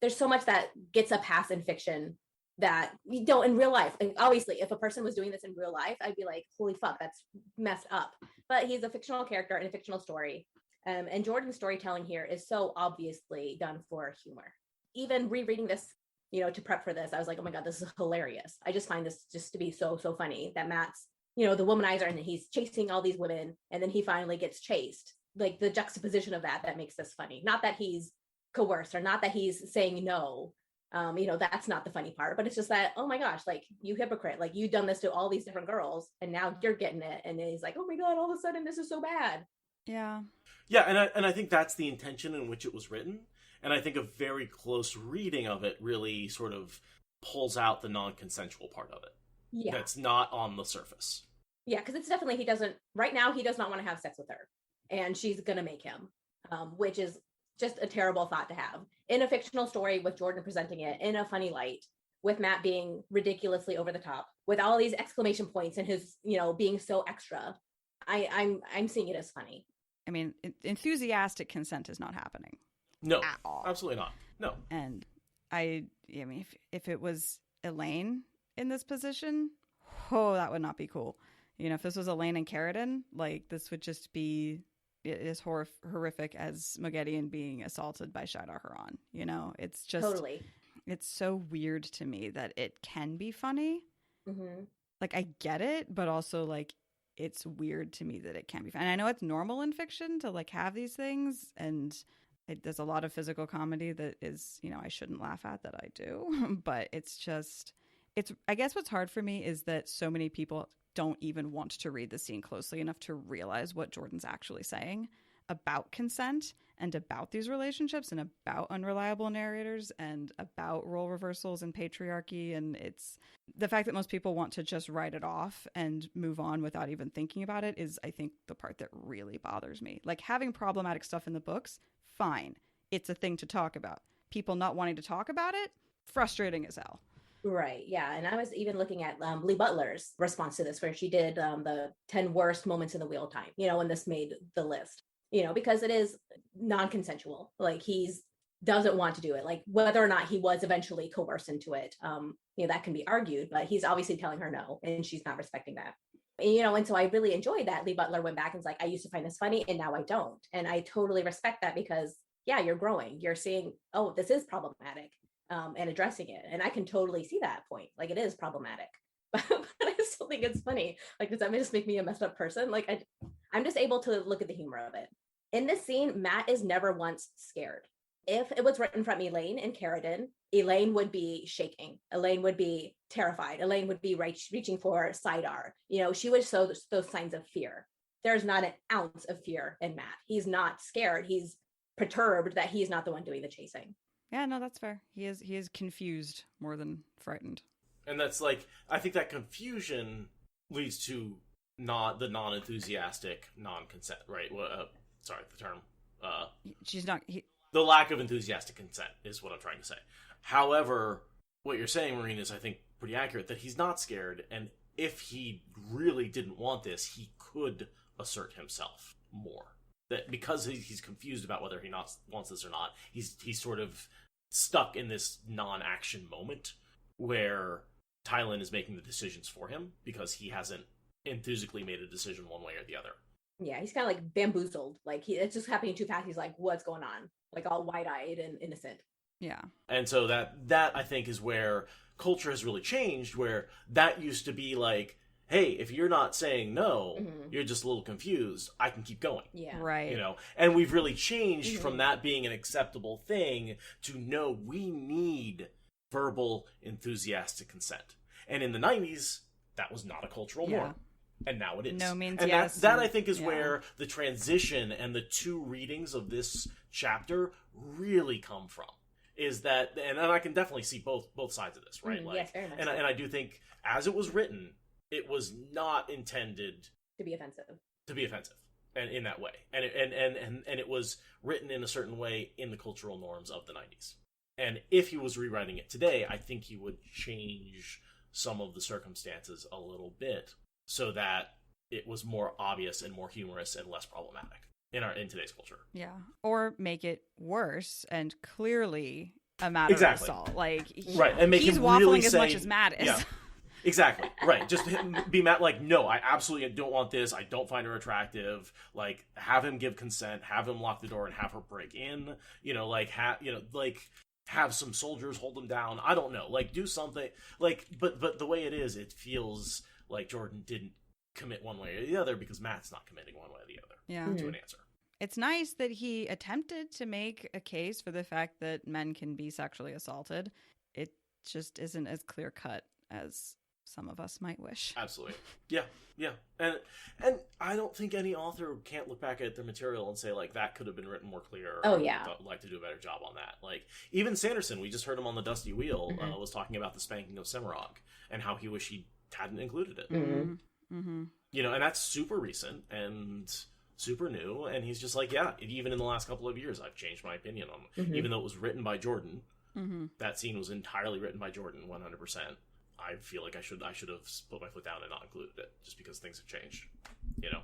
there's so much that gets a pass in fiction that you don't in real life. And obviously, if a person was doing this in real life, I'd be like, holy fuck, that's messed up. But he's a fictional character in a fictional story. And Jordan's storytelling here is so obviously done for humor. Even rereading this, you know, to prep for this, I was like, oh my God, this is hilarious. I just find this just to be so funny that Matt's, you know, the womanizer, and he's chasing all these women, and then he finally gets chased. Like, the juxtaposition of that makes this funny. Not that he's coerced, or not that he's saying no. You know, that's not the funny part, but it's just that, oh my gosh, like, you hypocrite, like, you've done this to all these different girls and now you're getting it. And then he's like, oh my God, all of a sudden this is so bad. Yeah. And I think that's the intention in which it was written. And I think a very close reading of it really sort of pulls out the non-consensual part of it. Yeah. That's not on the surface. Yeah, because it's definitely, he does not want to have sex with her. And she's going to make him, which is just a terrible thought to have. In a fictional story, with Jordan presenting it in a funny light, with Matt being ridiculously over the top, with all these exclamation points and his, you know, being so extra, I'm seeing it as funny. I mean, enthusiastic consent is not happening. No, at all. absolutely not. No. And I mean, if it was Elayne in this position, oh, that would not be cool. You know, if this was Elayne and Carradine, like, this would just be as horrific as Moghedien being assaulted by Shaidar Haran. You know, it's just Totally. It's so weird to me that it can be funny. Mm-hmm. Like, I get it, but also, like, it's weird to me that it can be funny. And I know it's normal in fiction to, like, have these things, and there's a lot of physical comedy that is, you know, I shouldn't laugh at that I do. But it's just, I guess what's hard for me is that so many people don't even want to read the scene closely enough to realize what Jordan's actually saying about consent and about these relationships and about unreliable narrators and about role reversals and patriarchy. And it's the fact that most people want to just write it off and move on without even thinking about it is, I think, the part that really bothers me. Like, having problematic stuff in the books, fine. It's a thing to talk about. People not wanting to talk about it, frustrating as hell. Right. Yeah. And I was even looking at Lee Butler's response to this, where she did the 10 worst moments in the wheel time, you know, when this made the list, you know, because it is non-consensual. Like, he's doesn't want to do it. Like, whether or not he was eventually coerced into it, you know, that can be argued, but he's obviously telling her no, and she's not respecting that. And, you know, and so I really enjoyed that Lee Butler went back and was like, I used to find this funny and now I don't. And I totally respect that, because yeah, you're growing, you're seeing, oh, this is problematic. And addressing it. And I can totally see that point. Like, it is problematic, but I still think it's funny. Like, does that just make me a messed up person? Like, I'm just able to look at the humor of it. In this scene, Mat is never once scared. If it was written from Elayne and Carradine, Elayne would be shaking. Elayne would be terrified. Elayne would be reaching for Saidar. You know, she would show those signs of fear. There's not an ounce of fear in Mat. He's not scared. He's perturbed that he's not the one doing the chasing. Yeah, no, that's fair. He is confused more than frightened. And that's, like, I think that confusion leads to the non-enthusiastic non-consent, right? Sorry, the term. She's not... The lack of enthusiastic consent is what I'm trying to say. However, what you're saying, Maureen, is, I think, pretty accurate, that he's not scared, and if he really didn't want this, he could assert himself more. That because he's confused about whether he wants this or not, he's sort of stuck in this non-action moment where Tylin is making the decisions for him because he hasn't enthusiastically made a decision one way or the other. Yeah, he's kind of like bamboozled. Like, it's just happening too fast. He's like, what's going on? Like, all wide-eyed and innocent. Yeah. And so that I think is where culture has really changed, where that used to be like, hey, if you're not saying no, you're just a little confused, I can keep going. Yeah. Right. You know, and we've really changed from that being an acceptable thing to no, we need verbal, enthusiastic consent. And in the 90s, that was not a cultural norm. And now it is. No means and yes. That I think is where the transition and the two readings of this chapter really come from. Is that, and I can definitely see both sides of this, right? Like, yes, very much and so. and I do think, as it was written, it was not intended to be offensive. And in that way. And it was written in a certain way in the cultural norms of the 90s. And if he was rewriting it today, I think he would change some of the circumstances a little bit so that it was more obvious and more humorous and less problematic in today's culture. Yeah. Or make it worse and clearly a matter of assault. Like, right. And make he's him waffling really as say, much as Mat is. Yeah. Exactly. Right. Just be mad, like, no, I absolutely don't want this. I don't find her attractive. Like, have him give consent, have him lock the door and have her break in, you know, like, have some soldiers hold him down. I don't know. Like, do something. Like, but the way it is, it feels like Jordan didn't commit one way or the other because Matt's not committing one way or the other to an answer. It's nice that he attempted to make a case for the fact that men can be sexually assaulted. It just isn't as clear cut as some of us might wish. Absolutely. Yeah. And I don't think any author can't look back at their material and say, like, that could have been written more clear. Oh, yeah. I'd like to do a better job on that. Like, even Sanderson, we just heard him on the Dusty Wheel, was talking about the spanking of Semirog and how he wished he hadn't included it. You know, and that's super recent and super new, and he's just like, yeah, even in the last couple of years, I've changed my opinion on it. Even though it was written by Jordan, that scene was entirely written by Jordan, 100%. I feel like I should have put my foot down and not included it, just because things have changed, you know?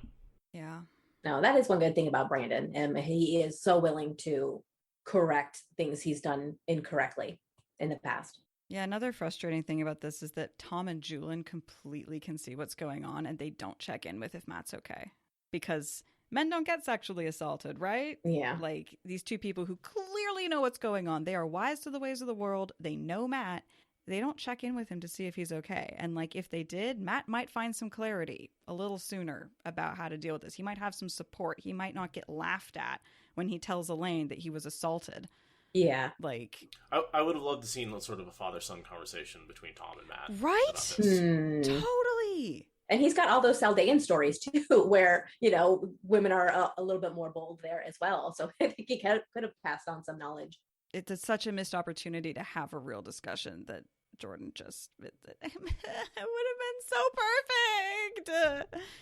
Yeah. No, that is one good thing about Brandon. He is so willing to correct things he's done incorrectly in the past. Yeah, another frustrating thing about this is that Tom and Julian completely can see what's going on and they don't check in with if Matt's okay. Because men don't get sexually assaulted, right? Yeah. Like, these two people who clearly know what's going on. They are wise to the ways of the world. They know Matt. They don't check in with him to see if he's okay. And, like, if they did, Matt might find some clarity a little sooner about how to deal with this. He might have some support. He might not get laughed at when he tells Elayne that he was assaulted. Yeah. Like, I would have loved to see sort of a father-son conversation between Tom and Matt. right? Totally. And he's got all those Saldean stories too, where, you know, women are a little bit more bold there as well. So I think he could have passed on some knowledge. It's such a missed opportunity to have a real discussion that Jordan just, it would have been so perfect.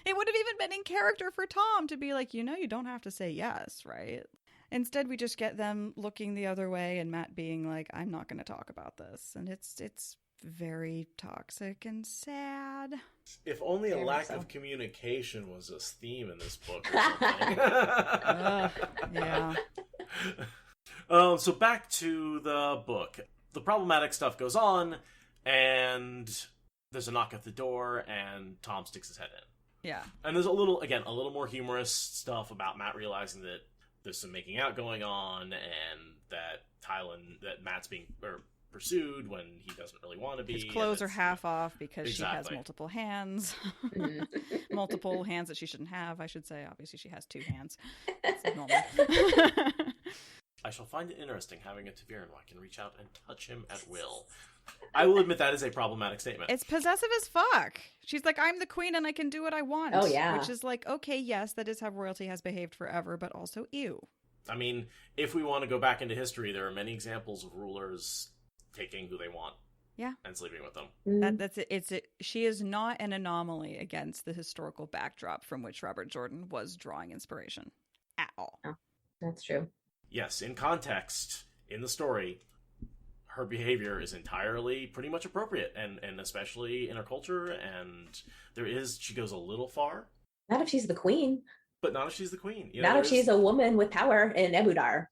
It would have even been in character for Tom to be like, you know, you don't have to say yes, right? Instead, we just get them looking the other way and Matt being like, I'm not going to talk about this. And it's very toxic and sad. If only a Very lack so. of communication was a theme in this book or something. Yeah. So back to the book. The problematic stuff goes on, and there's a knock at the door, and Tom sticks his head in. Yeah. And there's a little more humorous stuff about Matt realizing that there's some making out going on, and that Matt's being pursued when he doesn't really want to be. His clothes are half off because she has Exactly. multiple hands. Multiple hands that she shouldn't have, I should say. Obviously, she has 2 hands. That's normal. I shall find it interesting having a Taviran who I can reach out and touch him at will. I will admit that is a problematic statement. It's possessive as fuck. She's like, I'm the queen and I can do what I want. Oh, yeah. Which is like, okay, yes, that is how royalty has behaved forever, but also ew. I mean, if we want to go back into history, there are many examples of rulers taking who they want. Yeah. And sleeping with them. That's it. She is not an anomaly against the historical backdrop from which Robert Jordan was drawing inspiration at all. Oh, that's true. Yes, in context, in the story, her behavior is entirely pretty much appropriate, and especially in our culture, and she goes a little far. Not if she's the queen. But not if she's the queen. Not if she's a woman with power in Ebudar.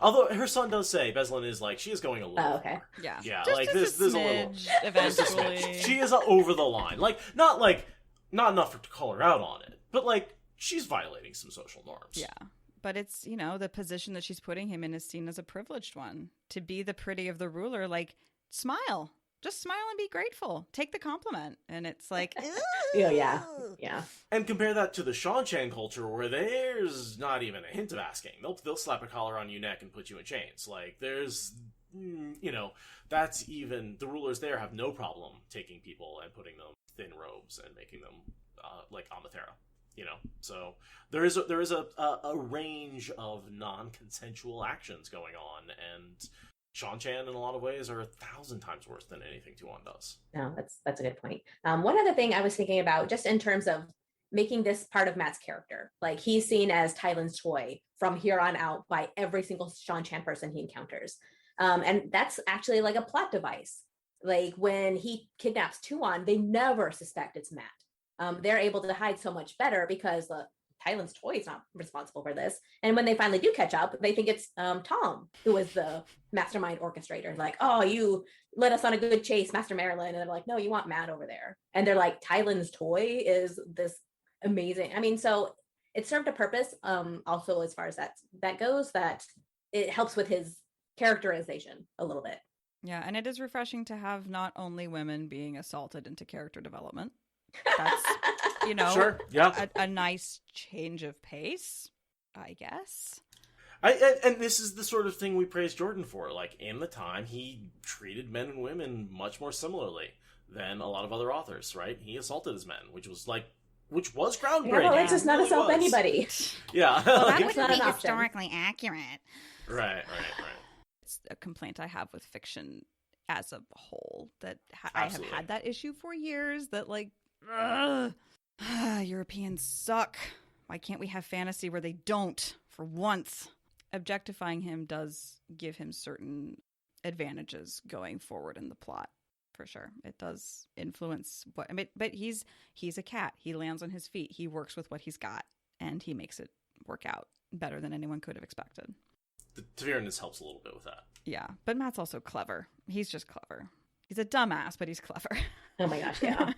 Although her son does say, Beslin is like, she is going a little far. Yeah. Yeah, Just like as there's a a little. smidge, Just a eventually. smidge. She is over the line. Not enough to call her out on it, but she's violating some social norms. Yeah. But it's, you know, the position that she's putting him in is seen as a privileged one. To be the pretty of the ruler, like, smile. Just smile and be grateful. Take the compliment. And it's like, Yeah. And compare that to the Shan culture, where there's not even a hint of asking. They'll slap a collar on your neck and put you in chains. There's, that's even, the rulers there have no problem taking people and putting them thin robes and making them like Amathera. So there is a range of non-consensual actions going on, and Shan in a lot of ways are 1,000 times worse than anything Tuon does. No, that's a good point. One other thing I was thinking about, just in terms of making this part of Matt's character, like he's seen as Tylin's toy from here on out by every single Shan person he encounters, and that's actually like a plot device. Like when he kidnaps Tuon, they never suspect it's Matt. They're able to hide so much better because Tylin's toy is not responsible for this. And when they finally do catch up, they think it's Tom who is the mastermind orchestrator. Like, oh, you led us on a good chase, Master Marilyn. And they're like, no, you want Matt over there. And they're like, Tylin's toy is this amazing. I mean, so it served a purpose. Also, as far as that goes, that it helps with his characterization a little bit. yeah. And it is refreshing to have not only women being assaulted into character development. That's, Sure, yeah. a nice change of pace, I guess. And this is the sort of thing we praise Jordan for. In the time, he treated men and women much more similarly than a lot of other authors, right? He assaulted his men, which was groundbreaking. Yeah, well, let's just not assault was. anybody. Yeah. Well, that It's not wouldn't be an option. historically accurate. Right. It's a complaint I have with fiction as a whole, that I have Absolutely. had that issue for years, that Europeans suck. Why can't we have fantasy where they don't for once? Objectifying him does give him certain advantages going forward in the plot, for sure. It does influence but he's a cat. He lands on his feet. He works with what he's got, and he makes it work out better than anyone could have expected. the togetherness helps a little bit with that. Yeah, but Matt's also clever. He's just clever. He's a dumbass, but he's clever. Oh my gosh, yeah.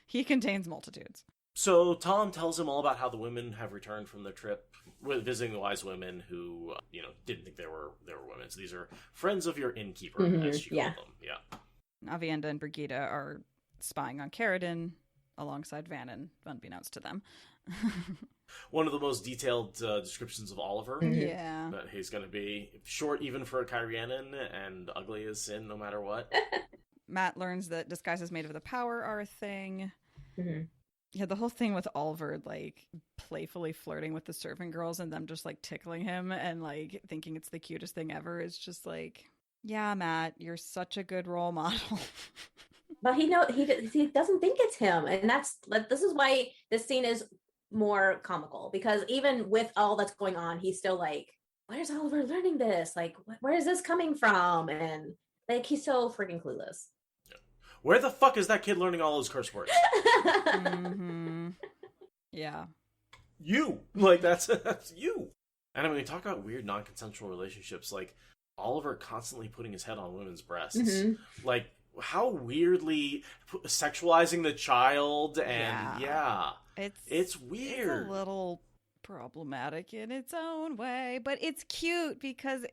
He contains multitudes. So Tom tells him all about how the women have returned from their trip, visiting the wise women who, didn't think they were women. So these are friends of your innkeeper, as she called them. Yeah. Avienda and Brigida are spying on Carradine alongside Vannon, unbeknownst to them. One of the most detailed descriptions of Oliver. Yeah. That he's going to be short even for a Kyrianan and ugly as sin no matter what. Matt learns that disguises made of the power are a thing. Mm-hmm. Yeah, the whole thing with Oliver, like, playfully flirting with the servant girls and them just, like, tickling him and, like, thinking it's the cutest thing ever is just like, yeah, Matt, you're such a good role model. But he doesn't think it's him. And this is why this scene is more comical, because even with all that's going on, he's still like, where's Oliver learning this? Like, where is this coming from? And, like, he's so freaking clueless. Where the fuck is that kid learning all those curse words? Mm-hmm. Yeah. You! Like, that's you! And I mean, we talk about weird non-consensual relationships, like, Oliver constantly putting his head on women's breasts. Mm-hmm. Like, how weirdly sexualizing the child, and it's weird. It's a little problematic in its own way, but it's cute because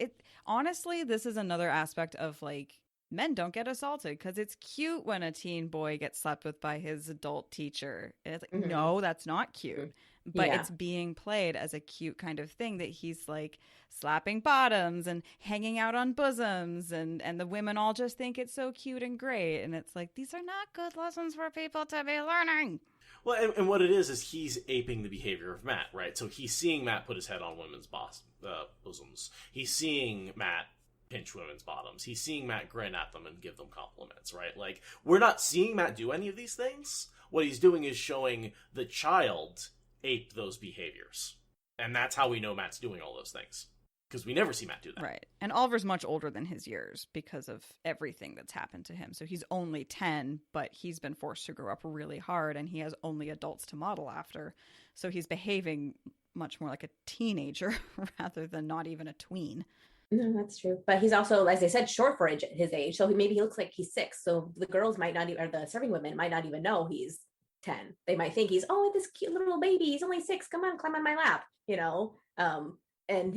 honestly, this is another aspect of, like, men don't get assaulted because it's cute when a teen boy gets slept with by his adult teacher. And it's like, no, that's not cute. But it's being played as a cute kind of thing that he's, like, slapping bottoms and hanging out on bosoms, and the women all just think it's so cute and great. And it's like, these are not good lessons for people to be learning. Well, and what it is he's aping the behavior of Matt, right? So he's seeing Matt put his head on women's bosoms. He's seeing Matt pinch women's bottoms. He's seeing Matt grin at them and give them compliments, right? Like, we're not seeing Matt do any of these things. What he's doing is showing the child ape those behaviors. And that's how we know Matt's doing all those things. Because we never see Matt do that. Right. And Oliver's much older than his years because of everything that's happened to him. So he's only 10, but he's been forced to grow up really hard, and he has only adults to model after. So he's behaving much more like a teenager rather than not even a tween. No, that's true. But he's also, as I said, short for his age. So maybe he looks like he's 6. So the girls might not even, or the serving women might not even know he's 10. They might think he's, oh, this cute little baby. He's only 6. Come on, climb on my lap, and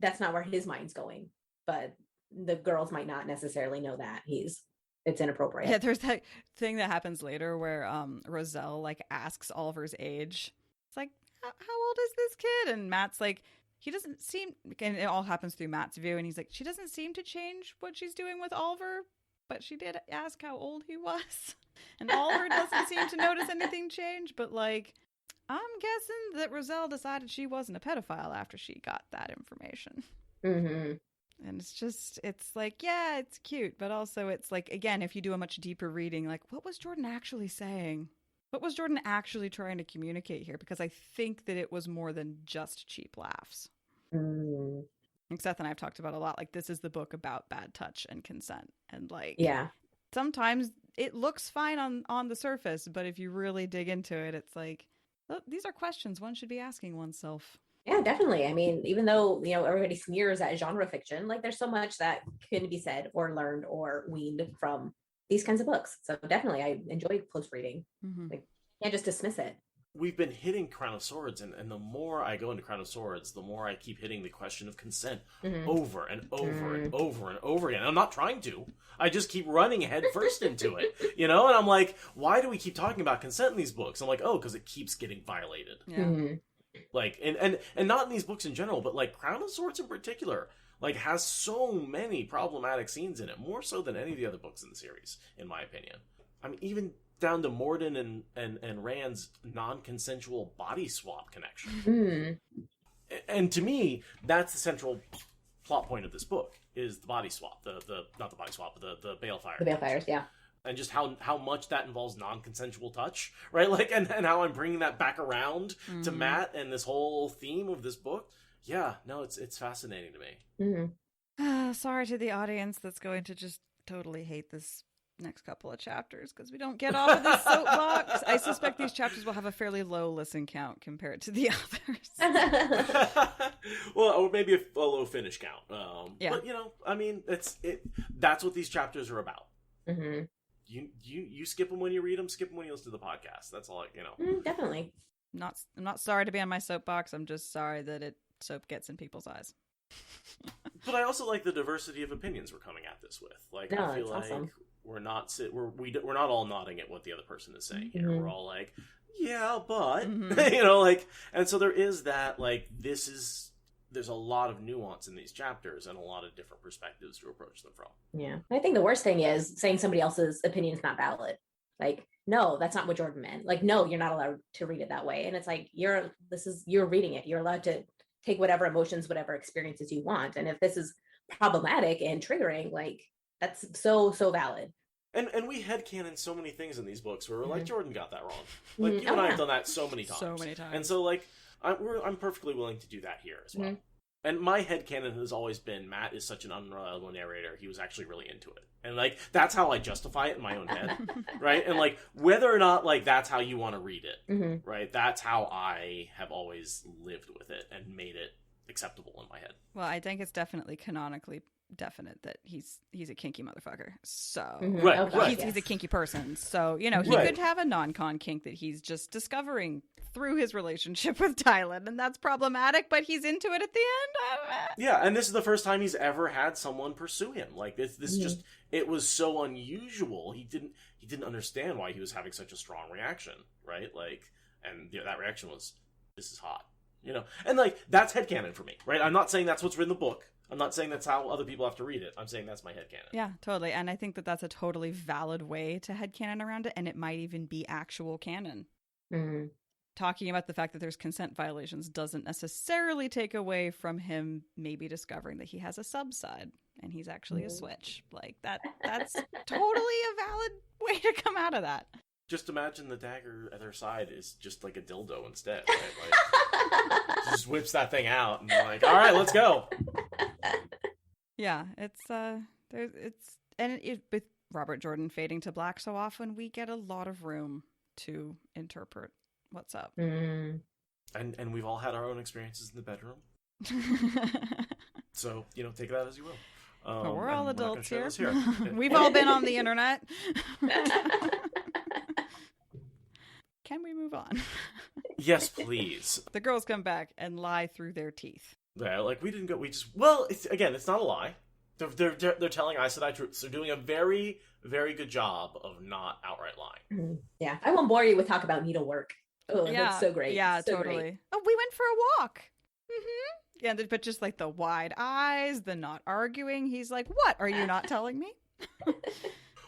that's not where his mind's going. But the girls might not necessarily know that it's inappropriate. Yeah, there's that thing that happens later where Roselle, like, asks Oliver's age. It's like, how old is this kid? And Matt's like, he doesn't seem, and it all happens through Matt's view, and he's like, she doesn't seem to change what she's doing with Oliver, but she did ask how old he was. And Oliver doesn't seem to notice anything change, but, like, I'm guessing that Roselle decided she wasn't a pedophile after she got that information. Mm-hmm. And it's like, yeah, it's cute, but also it's like, again, if you do a much deeper reading, like, what was Jordan actually saying? What was Jordan actually trying to communicate here? Because I think that it was more than just cheap laughs. Mm. And Seth and I have talked about a lot, like, this is the book about bad touch and consent. And, like, sometimes it looks fine on the surface, but if you really dig into it, it's like, these are questions one should be asking oneself. Yeah, definitely. I mean, even though, everybody sneers at genre fiction, like, there's so much that can be said or learned or weaned from these kinds of books. So definitely, I enjoy close reading. Mm-hmm. Like, you can't just dismiss it. We've been hitting Crown of Swords, and the more I go into Crown of Swords, the more I keep hitting the question of consent over and over and over and over again. And I'm not trying to. I just keep running head first into it, And I'm like, why do we keep talking about consent in these books? I'm like, oh, because it keeps getting violated. Yeah. Mm-hmm. Like, and not in these books in general, but, like, Crown of Swords in particular, like, has so many problematic scenes in it, more so than any of the other books in the series, in my opinion. I mean, even down to Morden and Rand's non-consensual body swap connection. Mm. And to me, that's the central plot point of this book, is the body swap. Not the body swap, but the balefires. The balefires, yeah. And just how much that involves non-consensual touch, right? Like, and how I'm bringing that back around to Matt and this whole theme of this book. Yeah, no, it's fascinating to me. Mm-hmm. Sorry to the audience that's going to just totally hate this next couple of chapters because we don't get off of this soapbox. I suspect these chapters will have a fairly low listen count compared to the others. Well, or maybe a low finish count. Yeah. But, I mean, that's what these chapters are about. Mm-hmm. You skip them when you read them, skip them when you listen to the podcast. That's all, Definitely. I'm not sorry to be on my soapbox. I'm just sorry that soap gets in people's eyes. But I also like the diversity of opinions we're coming at this with. Like, I feel like awesome. we're not all nodding at what the other person is saying here. Mm-hmm. We're all like, yeah, but Mm-hmm. and so there is that, like, there's a lot of nuance in these chapters and a lot of different perspectives to approach them from. Yeah. I think the worst thing is saying somebody else's opinion is not valid. Like, no, that's not what Jordan meant. Like, no, you're not allowed to read it that way. And it's like, you're reading it. You're allowed to take whatever emotions, whatever experiences you want. And if this is problematic and triggering, like, that's so valid. And we headcanon so many things in these books where we're like, Jordan got that wrong. Mm-hmm. Like, you and I have done that so many times. So many times. And so, like, I'm perfectly willing to do that here as well. And my headcanon has always been, Matt is such an unreliable narrator, he was actually really into it. And, like, that's how I justify it in my own head, right? And, like, whether or not, like, that's how you want to read it, right? That's how I have always lived with it and made it acceptable in my head. Well, I think it's definitely canonically definite that he's a kinky motherfucker. So he's a kinky person. So, he could have a non-con kink that he's just discovering through his relationship with Tylin, and that's problematic, but he's into it at the end. Yeah, and this is the first time he's ever had someone pursue him. Like, this just, it was so unusual. He didn't understand why he was having such a strong reaction, right? Like, and that reaction was, this is hot, And, like, that's headcanon for me, right? I'm not saying that's what's written in the book. I'm not saying that's how other people have to read it. I'm saying that's my headcanon. Yeah, totally. And I think that that's a totally valid way to headcanon around it, and it might even be actual canon. Mm-hmm. Talking about the fact that there's consent violations doesn't necessarily take away from him maybe discovering that he has a sub-side and he's actually a switch. Like, that's totally a valid way to come out of that. Just imagine the dagger at her side is just like a dildo instead, right? Like, just whips that thing out and like, all right, let's go. Yeah, with Robert Jordan fading to black so often, we get a lot of room to interpret what's up. And we've all had our own experiences in the bedroom. So, take that as you will. But we're all adults here. here. We've all been on the internet. Can we move on? Yes, please. The girls come back and lie through their teeth. Yeah, like, we didn't go, it's not a lie. They're telling Aes Sedai truths. They're doing a very, very good job of not outright lying. Mm-hmm. Yeah, I won't bore you with talk about needlework. Oh, yeah, that's so great. Yeah, so totally. Great. Oh, we went for a walk. Mm-hmm. Yeah, but just like the wide eyes, the not arguing. He's like, what? Are you not telling me?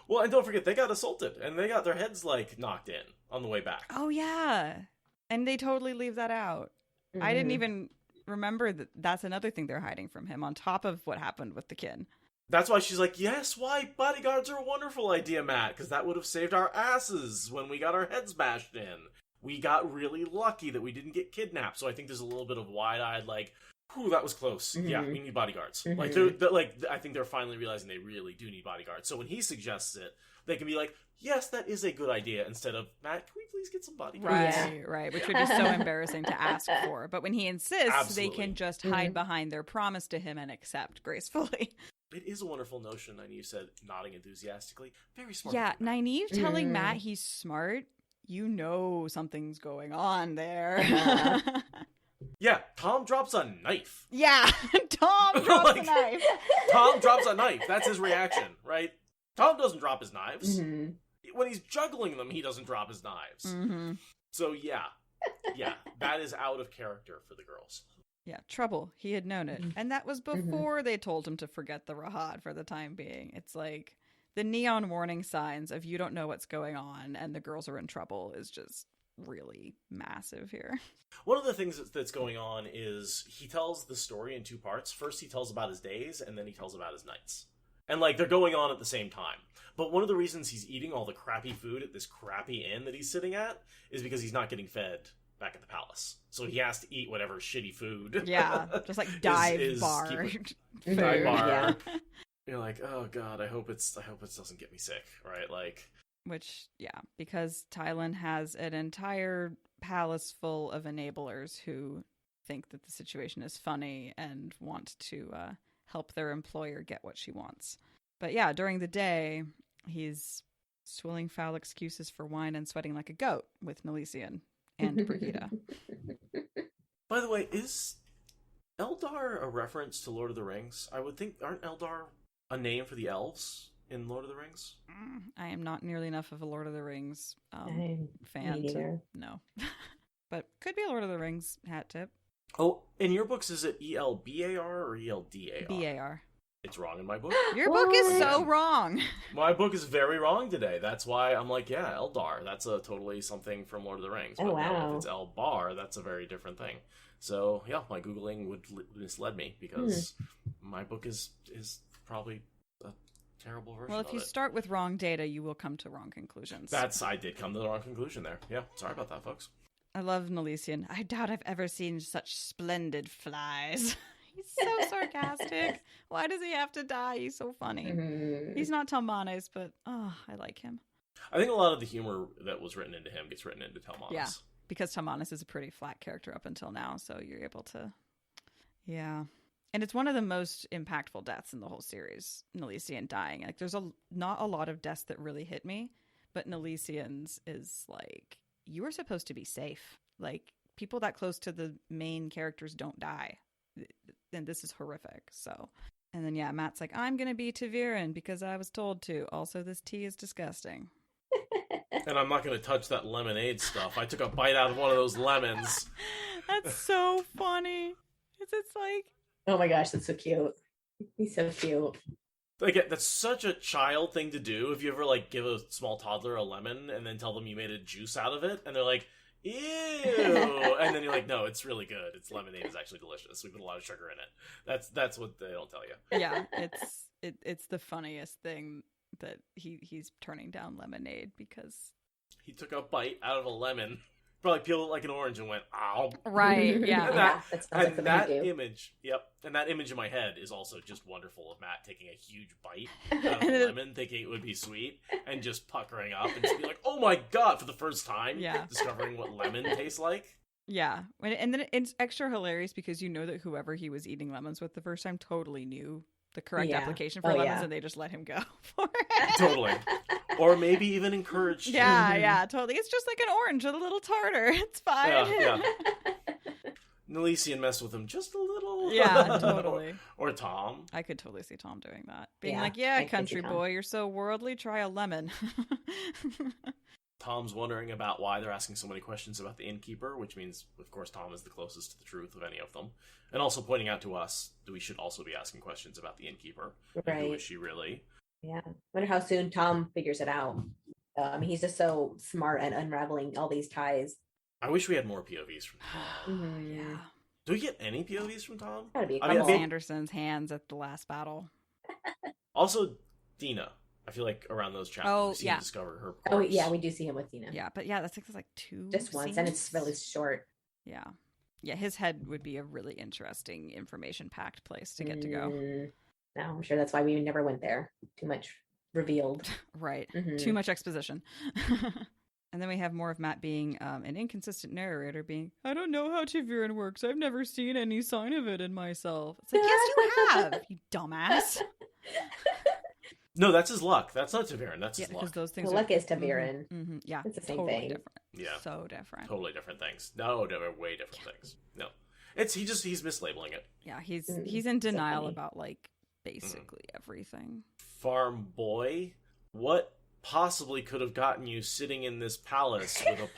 Well, and don't forget, they got assaulted, and they got their heads, like, knocked in on the way back. Oh, yeah. And they totally leave that out. Mm-hmm. I didn't even remember that that's another thing they're hiding from him, on top of what happened with the kid. That's why she's like, yes, why bodyguards are a wonderful idea, Matt, because that would have saved our asses when we got our heads bashed in. We got really lucky that we didn't get kidnapped, so I think there's a little bit of wide-eyed, like, whew, that was close. Mm-hmm. Yeah, we need bodyguards. Mm-hmm. I think they're finally realizing they really do need bodyguards. So when he suggests it, they can be like, yes, that is a good idea, instead of, Matt, can we please get some bodyguards? Right, which would be so embarrassing to ask for. But when he insists, Absolutely. They can just hide behind their promise to him and accept gracefully. It is a wonderful notion, Nyneave said, nodding enthusiastically. Very smart. Yeah, Nyneave telling Matt he's smart, something's going on there. Yeah, Tom drops a knife. Yeah, Tom drops a knife. Tom drops a knife. That's his reaction, right? Tom doesn't drop his knives. Mm-hmm. When he's juggling them, he doesn't drop his knives. Mm-hmm. So, yeah, that is out of character for the girls. Yeah, trouble. He had known it. And that was before they told him to forget the Rahad for the time being. It's like the neon warning signs of you don't know what's going on and the girls are in trouble is just really massive here. One of the things that's going on is he tells the story in two parts. First, he tells about his days, and then he tells about his nights. And, like, they're going on at the same time. But one of the reasons he's eating all the crappy food at this crappy inn that he's sitting at is because he's not getting fed back at the palace. So he has to eat whatever shitty food. Yeah, just like dive bar. Dive bar. Yeah. You're like, oh god, I hope it doesn't get me sick, right? Like, which, yeah, because Tylin has an entire palace full of enablers who think that the situation is funny and want to help their employer get what she wants. But yeah, during the day, he's swilling foul excuses for wine and sweating like a goat with Nyneave and Brigida. By the way, is Eldar a reference to Lord of the Rings? I would think, aren't Eldar a name for the elves in Lord of the Rings? I am not nearly enough of a Lord of the Rings fan Me to neither. know. But could be a Lord of the Rings hat tip. Oh, in your books, is it ELBAR or ELDAR? BAR. It's wrong in my book. Your book is so wrong. My book is very wrong today. That's why I'm like, yeah, Eldar. That's a totally something from Lord of the Rings. But Oh, wow. no, if it's Elbar, that's a very different thing. So, yeah, my Googling would misled me because my book is probably a terrible version Well, of if you it. start with wrong data, you will come to wrong conclusions. I did come to the wrong conclusion there. Yeah, sorry about that, folks. I love Nyneave. I doubt I've ever seen such splendid flies. He's so sarcastic. Why does he have to die? He's so funny. He's not Talmanes, but I like him. I think a lot of the humor that was written into him gets written into Talmanes. Yeah, because Talmanes is a pretty flat character up until now, so you're able to... Yeah. And it's one of the most impactful deaths in the whole series, Nyneave dying. Like, there's not a lot of deaths that really hit me, but Nyneave's is like, you were supposed to be safe. Like, people that close to the main characters don't die. And this is horrific. So, and then yeah, Matt's like, I'm gonna be Taviran because I was told to. Also, this tea is disgusting. And I'm not going to touch that lemonade stuff. I took a bite out of one of those lemons. That's so funny. It's like, Oh my gosh, that's so cute. He's so cute. Like, that's such a child thing to do. If you ever, like, give a small toddler a lemon and then tell them you made a juice out of it, and they're like, ew! And then you're like, no, it's really good. It's lemonade is actually delicious. We put a lot of sugar in it. That's what they don't tell you. yeah, it's the funniest thing that he's turning down lemonade because... He took a bite out of a lemon, probably peeled it like an orange and went, ow. Right, yeah. And Yeah, that sounds like and something that you do. image, and that image in my head is also just wonderful of Matt taking a huge bite out of And a it- lemon, thinking it would be sweet, and just puckering up and just be like, oh my god, for the first time, Yeah. discovering what lemon tastes like. Yeah, and then it's extra hilarious because you know that whoever he was eating lemons with the first time totally knew the correct Yeah. application for Oh, lemons, yeah. and they just let him go for it. Totally. Or maybe even encouraged. Yeah, Mhm. yeah, totally. It's just like an orange with a little tartar. It's fine. Yeah. Nyneave messed with him just a little. Yeah, totally. Or Tom. I could totally see Tom doing that. Being Yeah, like, I yeah, could see country Tom. boy, you're so worldly, try a lemon. Tom's wondering about why they're asking so many questions about the innkeeper, which means, of course, Tom is the closest to the truth of any of them. And also pointing out to us that we should also be asking questions about the innkeeper. And who Right. is she really? Yeah. Wonder how soon Tom figures it out. He's just so smart at unraveling all these ties. I wish we had more POVs from Tom. Mhm. Yeah. Do we get any POVs from Tom? Gotta be a I mean, couple. Sanderson's hands at the last battle. Also, Dina. I feel like around those chapters, Oh, we see yeah. discover her Oh corpse. yeah, we do see him with Dina. Yeah, but yeah, that's like two Just once, and it's scenes. really short. Yeah. Yeah, his head would be a really interesting information-packed place to get to go. No, I'm sure that's why we never went there. Too much revealed. Right. Mhm. Too much exposition. And then we have more of Matt being an inconsistent narrator being, I don't know how Taviran works. I've never seen any sign of it in myself. It's like, yes, you have, you dumbass. No, that's his luck. That's not Taviran. That's Yeah, his because luck. those things The are... luck is Taviran. Mhm, yeah, It's the same totally thing. different. Yeah. So different. Totally different things. No, way different things. No. He's mislabeling it. Yeah, he's Mm, in so denial funny. about, like, basically everything. Farm boy, what possibly could have gotten you sitting in this palace with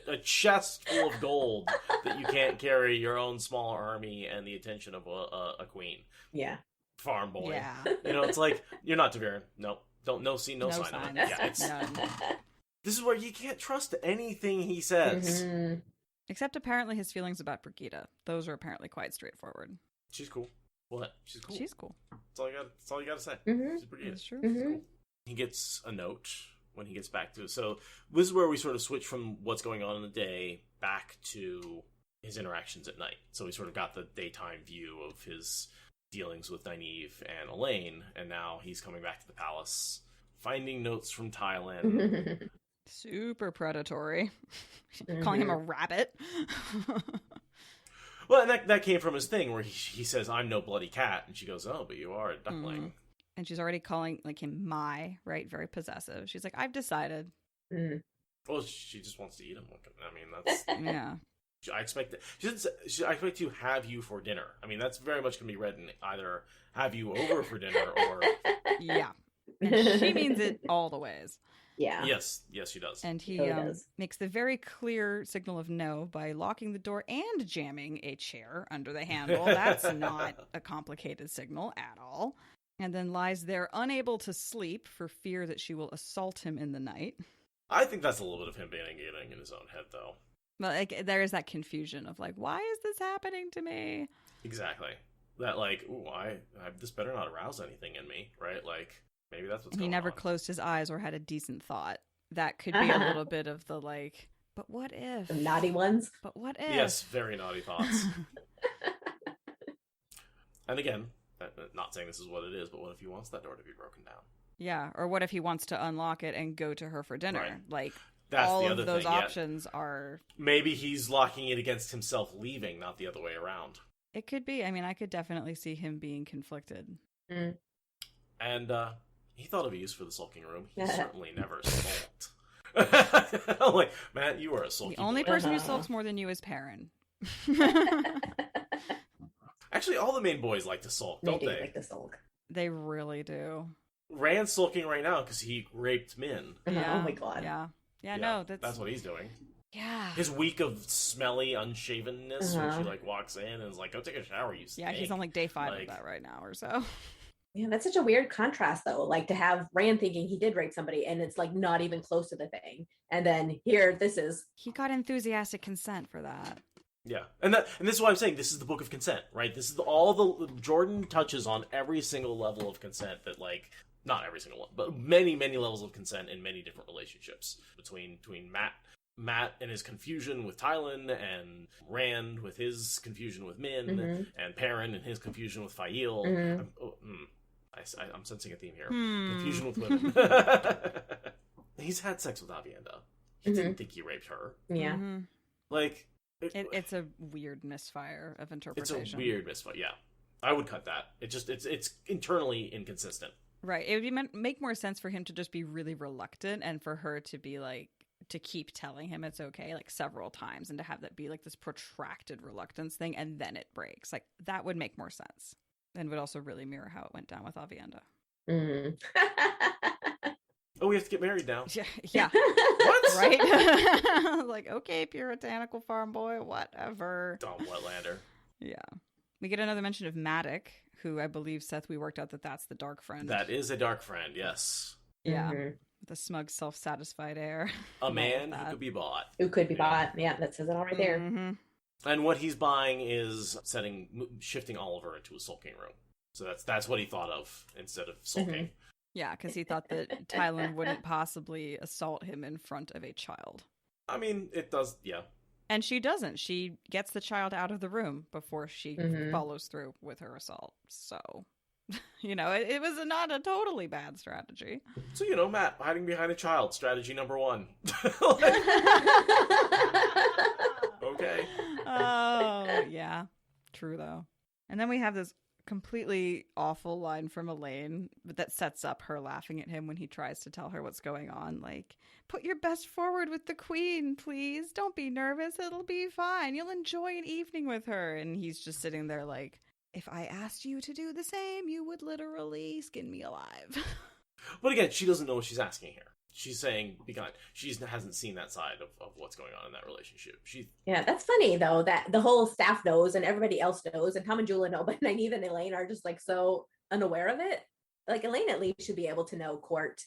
a chest full of gold that you can't carry your own small army and the attention of a queen? Yeah. Farm boy. Yeah. You know, it's like, you're not Taviran. No. No sign of it. signs. Yeah, it's, None. this is where you can't trust anything he says. Mhm. Except apparently his feelings about Brigida. Those are apparently quite straightforward. She's cool. What? She's cool. She's cool. That's all you gotta say. Mhm. She's pretty good. That's true. Mhm. He gets a note when he gets back to it. So this is where we sort of switch from what's going on in the day back to his interactions at night. So we sort of got the daytime view of his dealings with Nyneave and Elayne, and now he's coming back to the palace, finding notes from Tylin. Super predatory. Calling him a rabbit. Well, and that came from his thing where he says, "I'm no bloody cat," and she goes, "Oh, but you are a duckling." And she's already calling him my, right? Very possessive. She's like, "I've decided." Well, she just wants to eat him. I mean, that's Yeah. I expect that. I expect to have you for dinner. I mean, that's very much going to be read in either have you over for dinner or yeah. And she means it all the ways. Yeah. Yes, she does. And he does. makes the very clear signal of no by locking the door and jamming a chair under the handle. That's not a complicated signal at all. And then lies there unable to sleep for fear that she will assault him in the night. I think that's a little bit of him being in his own head, though. But like, there is that confusion of like, why is this happening to me? Exactly. That like, ooh, this better not arouse anything in me, right? Like, maybe that's what's going on. He never closed his eyes or had a decent thought. That could be a little bit of the like, but what if? The naughty ones. But what if? Yes, very naughty thoughts. And again, not saying this is what it is, but what if he wants that door to be broken down? Yeah, or what if he wants to unlock it and go to her for dinner? Right. Like, That's all the of other those thing, yeah. options are... Maybe he's locking it against himself leaving, not the other way around. It could be. I mean, I could definitely see him being conflicted. And he thought of a use for the sulking room. He certainly never sulked. I'm like, Matt, you are a sulky The only boy. person who sulks more than you is Perrin. Actually, all the main boys like to sulk, don't they? Like to sulk. They really do. Rand's sulking right now because he raped Min. Yeah. Oh my god. Yeah, no, that's what he's doing. Yeah. His week of smelly unshavenness when she like walks in and is like, "Go take a shower, you stink." Yeah, he's on like day 5 of that right now or so. Yeah, that's such a weird contrast though. Like to have Rand thinking he did rape somebody and it's like not even close to the thing. And then here this is. He got enthusiastic consent for that. Yeah, and this is why I'm saying this is the book of consent, right? This is all the Jordan touches on every single level of consent that, like, not every single one, but many levels of consent in many different relationships between Matt and his confusion with Tylin, and Rand with his confusion with Min, and Perrin and his confusion with Fael. I'm sensing a theme here. Confusion with women. He's had sex with Aviendha. He didn't think he raped her. Yeah. Like. It's a weird misfire of interpretation. It's a weird misfire, yeah. I would cut that. It's internally inconsistent. Right. It would make more sense for him to just be really reluctant and for her to be like, to keep telling him it's okay, like several times, and to have that be like this protracted reluctance thing, and then it breaks. Like, that would make more sense. And would also really mirror how it went down with Aviendha. Oh, we have to get married now. Yeah. What? Right? Like, okay, puritanical farm boy, whatever. Dumb wetlander. Yeah. We get another mention of Maddock, who I believe, Seth, we worked out that's the dark friend. That is a dark friend, yes. Yeah. With a smug, self-satisfied air. A man who could be bought. Who could be bought. Yeah, that says it all right there. And what he's buying is shifting Oliver into a sulking room. So that's what he thought of instead of sulking. Yeah, because he thought that Tylin wouldn't possibly assault him in front of a child. I mean, it does, yeah. And she doesn't. She gets the child out of the room before she follows through with her assault. So, it was not a totally bad strategy. So, Matt, hiding behind a child, strategy number 1. Okay. Oh, yeah. True, though. And then we have this completely awful line from Elayne that sets up her laughing at him when he tries to tell her what's going on. Like, put your best forward with the queen, please. Don't be nervous. It'll be fine. You'll enjoy an evening with her. And he's just sitting there like, if I asked you to do the same, you would literally skin me alive. But again, she doesn't know what she's asking here. She's saying, be kind. She hasn't seen that side of what's going on in that relationship. Yeah, that's funny, though, that the whole staff knows and everybody else knows, and Tom and Julia know, but Nyneave and Elayne are just, like, so unaware of it. Like, Elayne at least should be able to know court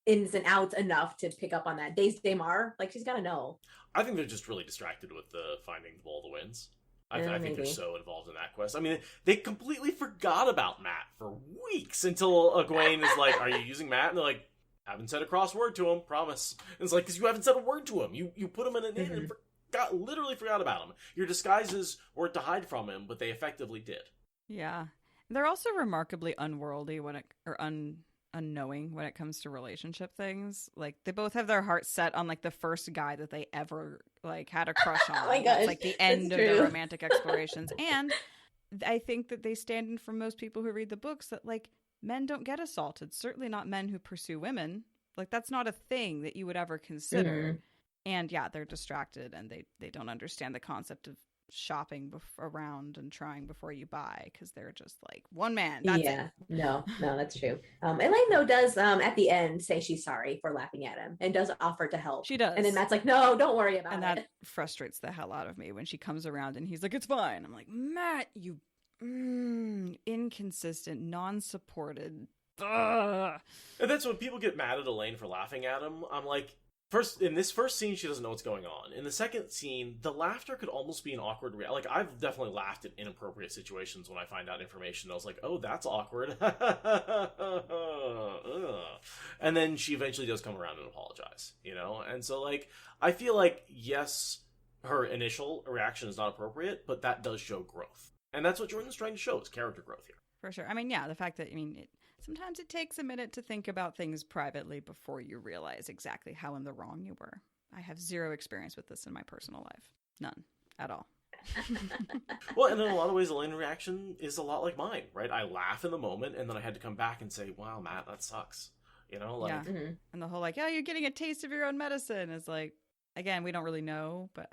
ins and outs enough to pick up on that. Days Daymar, like, she's got to know. I think they're just really distracted with the finding the Bowl of the Winds. I think they're so involved in that quest. I mean, they completely forgot about Matt for weeks until Egwene is like, are you using Matt? And they're like, haven't said a cross word to him, promise. And it's like, because you haven't said a word to him. You put him in an inn and literally forgot about him. Your disguises weren't to hide from him, but they effectively did. Yeah. They're also remarkably unworldly unknowing when it comes to relationship things. Like, they both have their hearts set on like the first guy that they ever like had a crush on. Oh my gosh, It's like the end that's of their true. romantic explorations. And I think that they stand in for most people who read the books that like men don't get assaulted. Certainly not men who pursue women. Like, that's not a thing that you would ever consider. And yeah, they're distracted and they don't understand the concept of shopping around and trying before you buy, because they're just like one man. That's it. No, that's true. Elayne though does at the end say she's sorry for laughing at him and does offer to help. She does. And then Matt's like, no, don't worry about and it. that frustrates the hell out of me when she comes around and he's like, it's fine. I'm like, Matt, you inconsistent, non-supported. Ugh. And that's when people get mad at Elayne for laughing at him. I'm like, in this first scene, she doesn't know what's going on. In the second scene, the laughter could almost be an awkward like, I've definitely laughed at inappropriate situations when I find out information. I was like, oh, that's awkward. And then she eventually does come around and apologize, you know? And so, like, I feel like, yes, her initial reaction is not appropriate, but that does show growth. And that's what Jordan's trying to show, is character growth here. For sure. I mean, yeah, the fact that, sometimes it takes a minute to think about things privately before you realize exactly how in the wrong you were. I have zero experience with this in my personal life. None. At all. Well, and in a lot of ways, Elaine's reaction is a lot like mine, right? I laugh in the moment, and then I had to come back and say, wow, Matt, that sucks. You know? Like, yeah. And the whole, like, you're getting a taste of your own medicine is like, again, we don't really know, but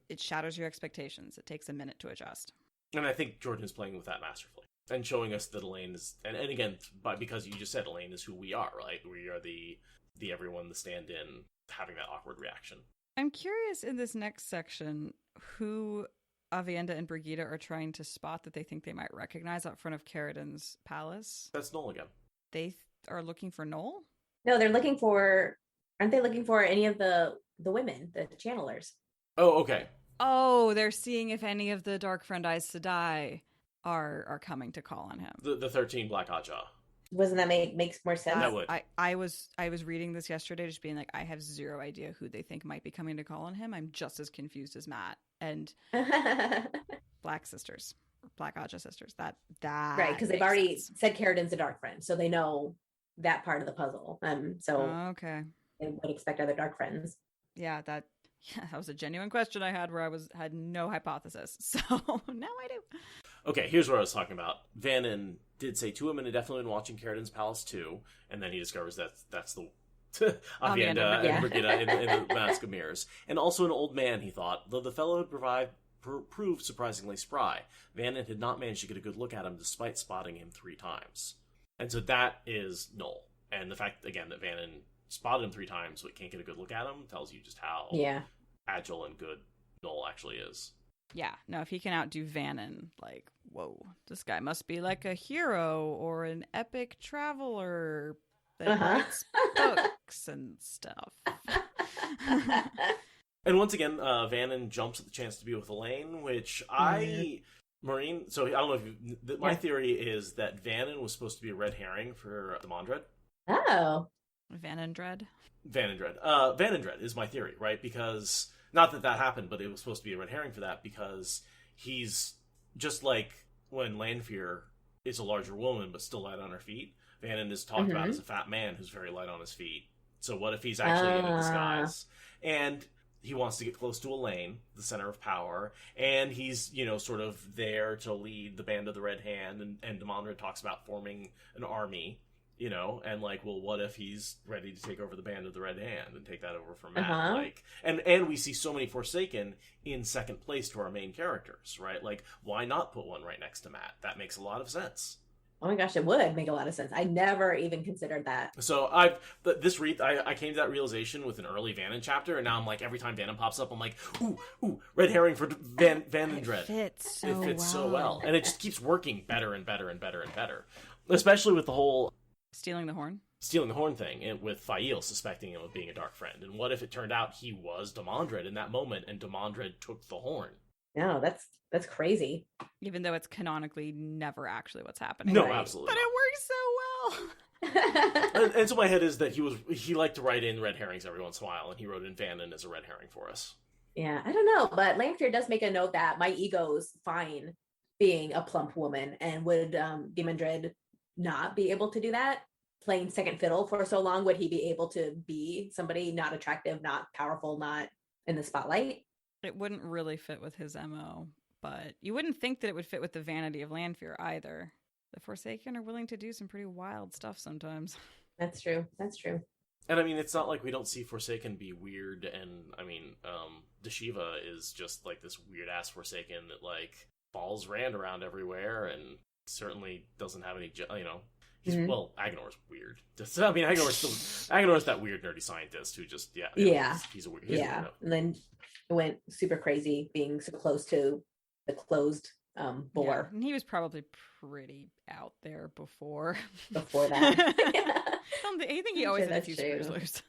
it shatters your expectations. It takes a minute to adjust. And I think Jordan is playing with that masterfully. And showing us that Elayne is, and again, because you just said Elayne is who we are, right? We are the everyone, the stand-in, having that awkward reaction. I'm curious in this next section who Avienda and Brigida are trying to spot that they think they might recognize out front of Carisin's palace. That's Noel again. They are looking for Noel? No, aren't they looking for any of the women, the channelers? Oh, okay. Oh, they're seeing if any of the Dark Friend Eyes Sedai are coming to call on him. The 13 Black Oddjaw. Wasn't that makes more sense? That would. I was reading this yesterday, just being like, I have zero idea who they think might be coming to call on him. I'm just as confused as Matt. And Black Sisters, Black Oddjaw Sisters. That right, because they've already said Carisin's a Dark Friend, so they know that part of the puzzle. So okay, they would expect other Dark Friends. Yeah, that was a genuine question I had where I had no hypothesis. So now I do. Okay, here's what I was talking about. Vannon did say 2 women had definitely been watching Carisin's palace too, and then he discovers that's the Avienda and Brigida in the Mask of Mirrors. And also an old man, he thought, though the fellow had proved surprisingly spry. Vannon had not managed to get a good look at him despite spotting him 3 times. And so that is Noel. And the fact, again, that Vannon spotted him 3 times but can't get a good look at him tells you just how agile and good Noel actually is. Yeah, no, if he can outdo Vannon, like, whoa, this guy must be like a hero or an epic traveler that writes books and stuff. And once again, Vannon jumps at the chance to be with Elayne, which Maureen, so I don't know if my theory is that Vannon was supposed to be a red herring for Demandred. Oh. Vanandred? Vanandred is my theory, right? Because, not that happened, but it was supposed to be a red herring for that, because he's just like when Lanfear is a larger woman but still light on her feet. Vannon is talked about as a fat man who's very light on his feet. So what if he's actually in a disguise? And he wants to get close to Elayne, the center of power, and he's, sort of there to lead the Band of the Red Hand, and Demandred talks about forming an army, and like, well, what if he's ready to take over the Band of the Red Hand and take that over from Matt? Like, and we see so many Forsaken in second place to our main characters, right? Like, why not put one right next to Matt? That makes a lot of sense. Oh my gosh, it would make a lot of sense. I never even considered that. So I came to that realization with an early Vannon chapter, and now I'm like, every time Vannon pops up, I'm like, ooh, red herring for Vanandred. It fits so well. And it just keeps working better and better and better and better. Especially with the whole Stealing the horn thing, with Fael suspecting him of being a dark friend. And what if it turned out he was Demandred in that moment, and Demandred took the horn? No, that's crazy. Even though it's canonically never actually what's happening. No, right? absolutely. But it works so well. and so my head is that he liked to write in red herrings every once in a while, and he wrote in Vannon as a red herring for us. Yeah, I don't know, but Lanfear does make a note that my ego's fine being a plump woman. And would Demon Dread not be able to do that? Playing second fiddle for so long, would he be able to be somebody not attractive, not powerful, not in the spotlight? It wouldn't really fit with his MO, but you wouldn't think that it would fit with the vanity of Lanfear either. The Forsaken are willing to do some pretty wild stuff sometimes. That's true. That's true. And I mean, it's not like we don't see Forsaken be weird, and I mean, Deshiva is just like this weird ass Forsaken that like follows Rand around everywhere, and certainly doesn't have any, you know. Well, Agonor's weird. I mean, Agonor's that weird nerdy scientist who just he's a weird. He's a weirdo. And then it went super crazy being so close to the closed boar. And he was probably pretty out there before that. I think he always had a few screws.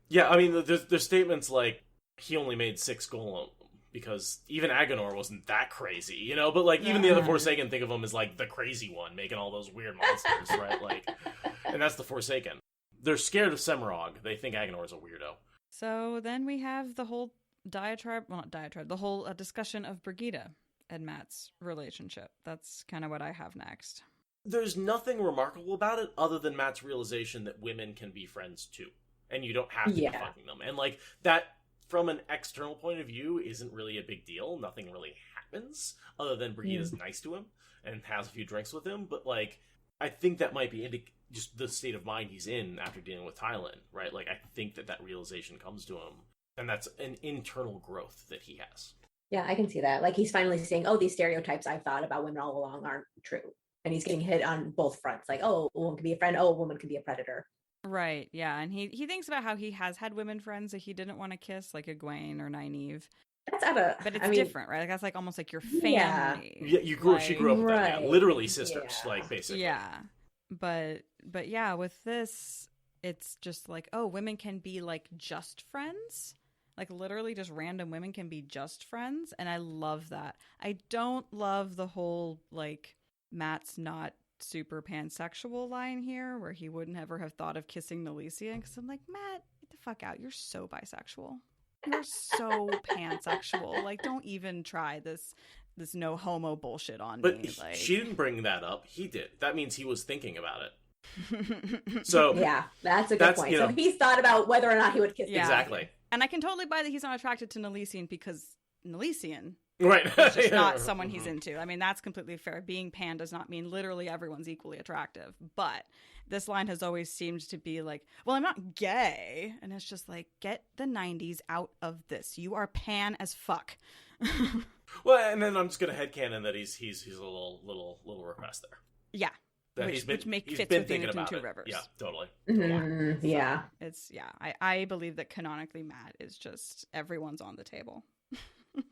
Yeah, I mean, there's statements like he only made 6 golem because even Agonor wasn't that crazy, you know. But like even the other Forsaken think of him as like the crazy one making all those weird monsters, right? Like, and that's the Forsaken. They're scared of Semirog. They think Agonor's a weirdo. So then we have the whole the whole discussion of Brigida and Matt's relationship. That's kind of what I have next. There's nothing remarkable about it other than Matt's realization that women can be friends too. And you don't have to be fucking them. And like that, from an external point of view, isn't really a big deal. Nothing really happens other than Brigida's nice to him and has a few drinks with him. But like, I think that might be just the state of mind he's in after dealing with Tylin, right? Like, I think that realization comes to him. And that's an internal growth that he has. Yeah, I can see that. Like, he's finally saying, oh, these stereotypes I've thought about women all along aren't true. And he's getting hit on both fronts. Like, oh, a woman could be a friend. Oh, a woman could be a predator. Right, yeah. And he thinks about how he has had women friends that he didn't want to kiss, like Egwene or Nyneave. But it's different, right? Like, that's like almost like your family. Yeah, she grew up with them. Yeah, literally sisters, like, basically. Yeah. But yeah, with this, it's just like, oh, women can be like just friends. Like, literally just random women can be just friends. And I love that. I don't love the whole, like, Matt's not super pansexual line here, where he wouldn't ever have thought of kissing Nelisian, because I'm like, Matt, get the fuck out. You're so bisexual. You're so pansexual. Like, don't even try this no homo bullshit on me. But she didn't bring that up. He did. That means he was thinking about it. So yeah, that's a good point. So he's thought about whether or not he would kiss. Yeah. Exactly. And I can totally buy that he's not attracted to Nelisian because Nelisian right. is just not someone he's into. I mean, that's completely fair. Being pan does not mean literally everyone's equally attractive. But this line has always seemed to be like, well, I'm not gay. And it's just like, get the 90s out of this. You are pan as fuck. Well, and then I'm just going to headcanon that he's a little repressed there. Yeah. Which fits with Unity and Two Rivers. Yeah, totally. Mm-hmm. Yeah. So I believe that canonically Matt is just everyone's on the table.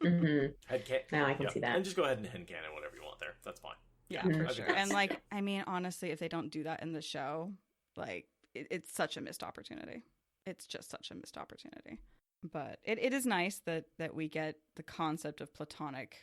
Now I can see that. And just go ahead and headcanon whatever you want there. That's fine. Yeah, for sure. And like, I mean, honestly, if they don't do that in the show, like, it's such a missed opportunity. It's just such a missed opportunity. But it is nice that we get the concept of platonic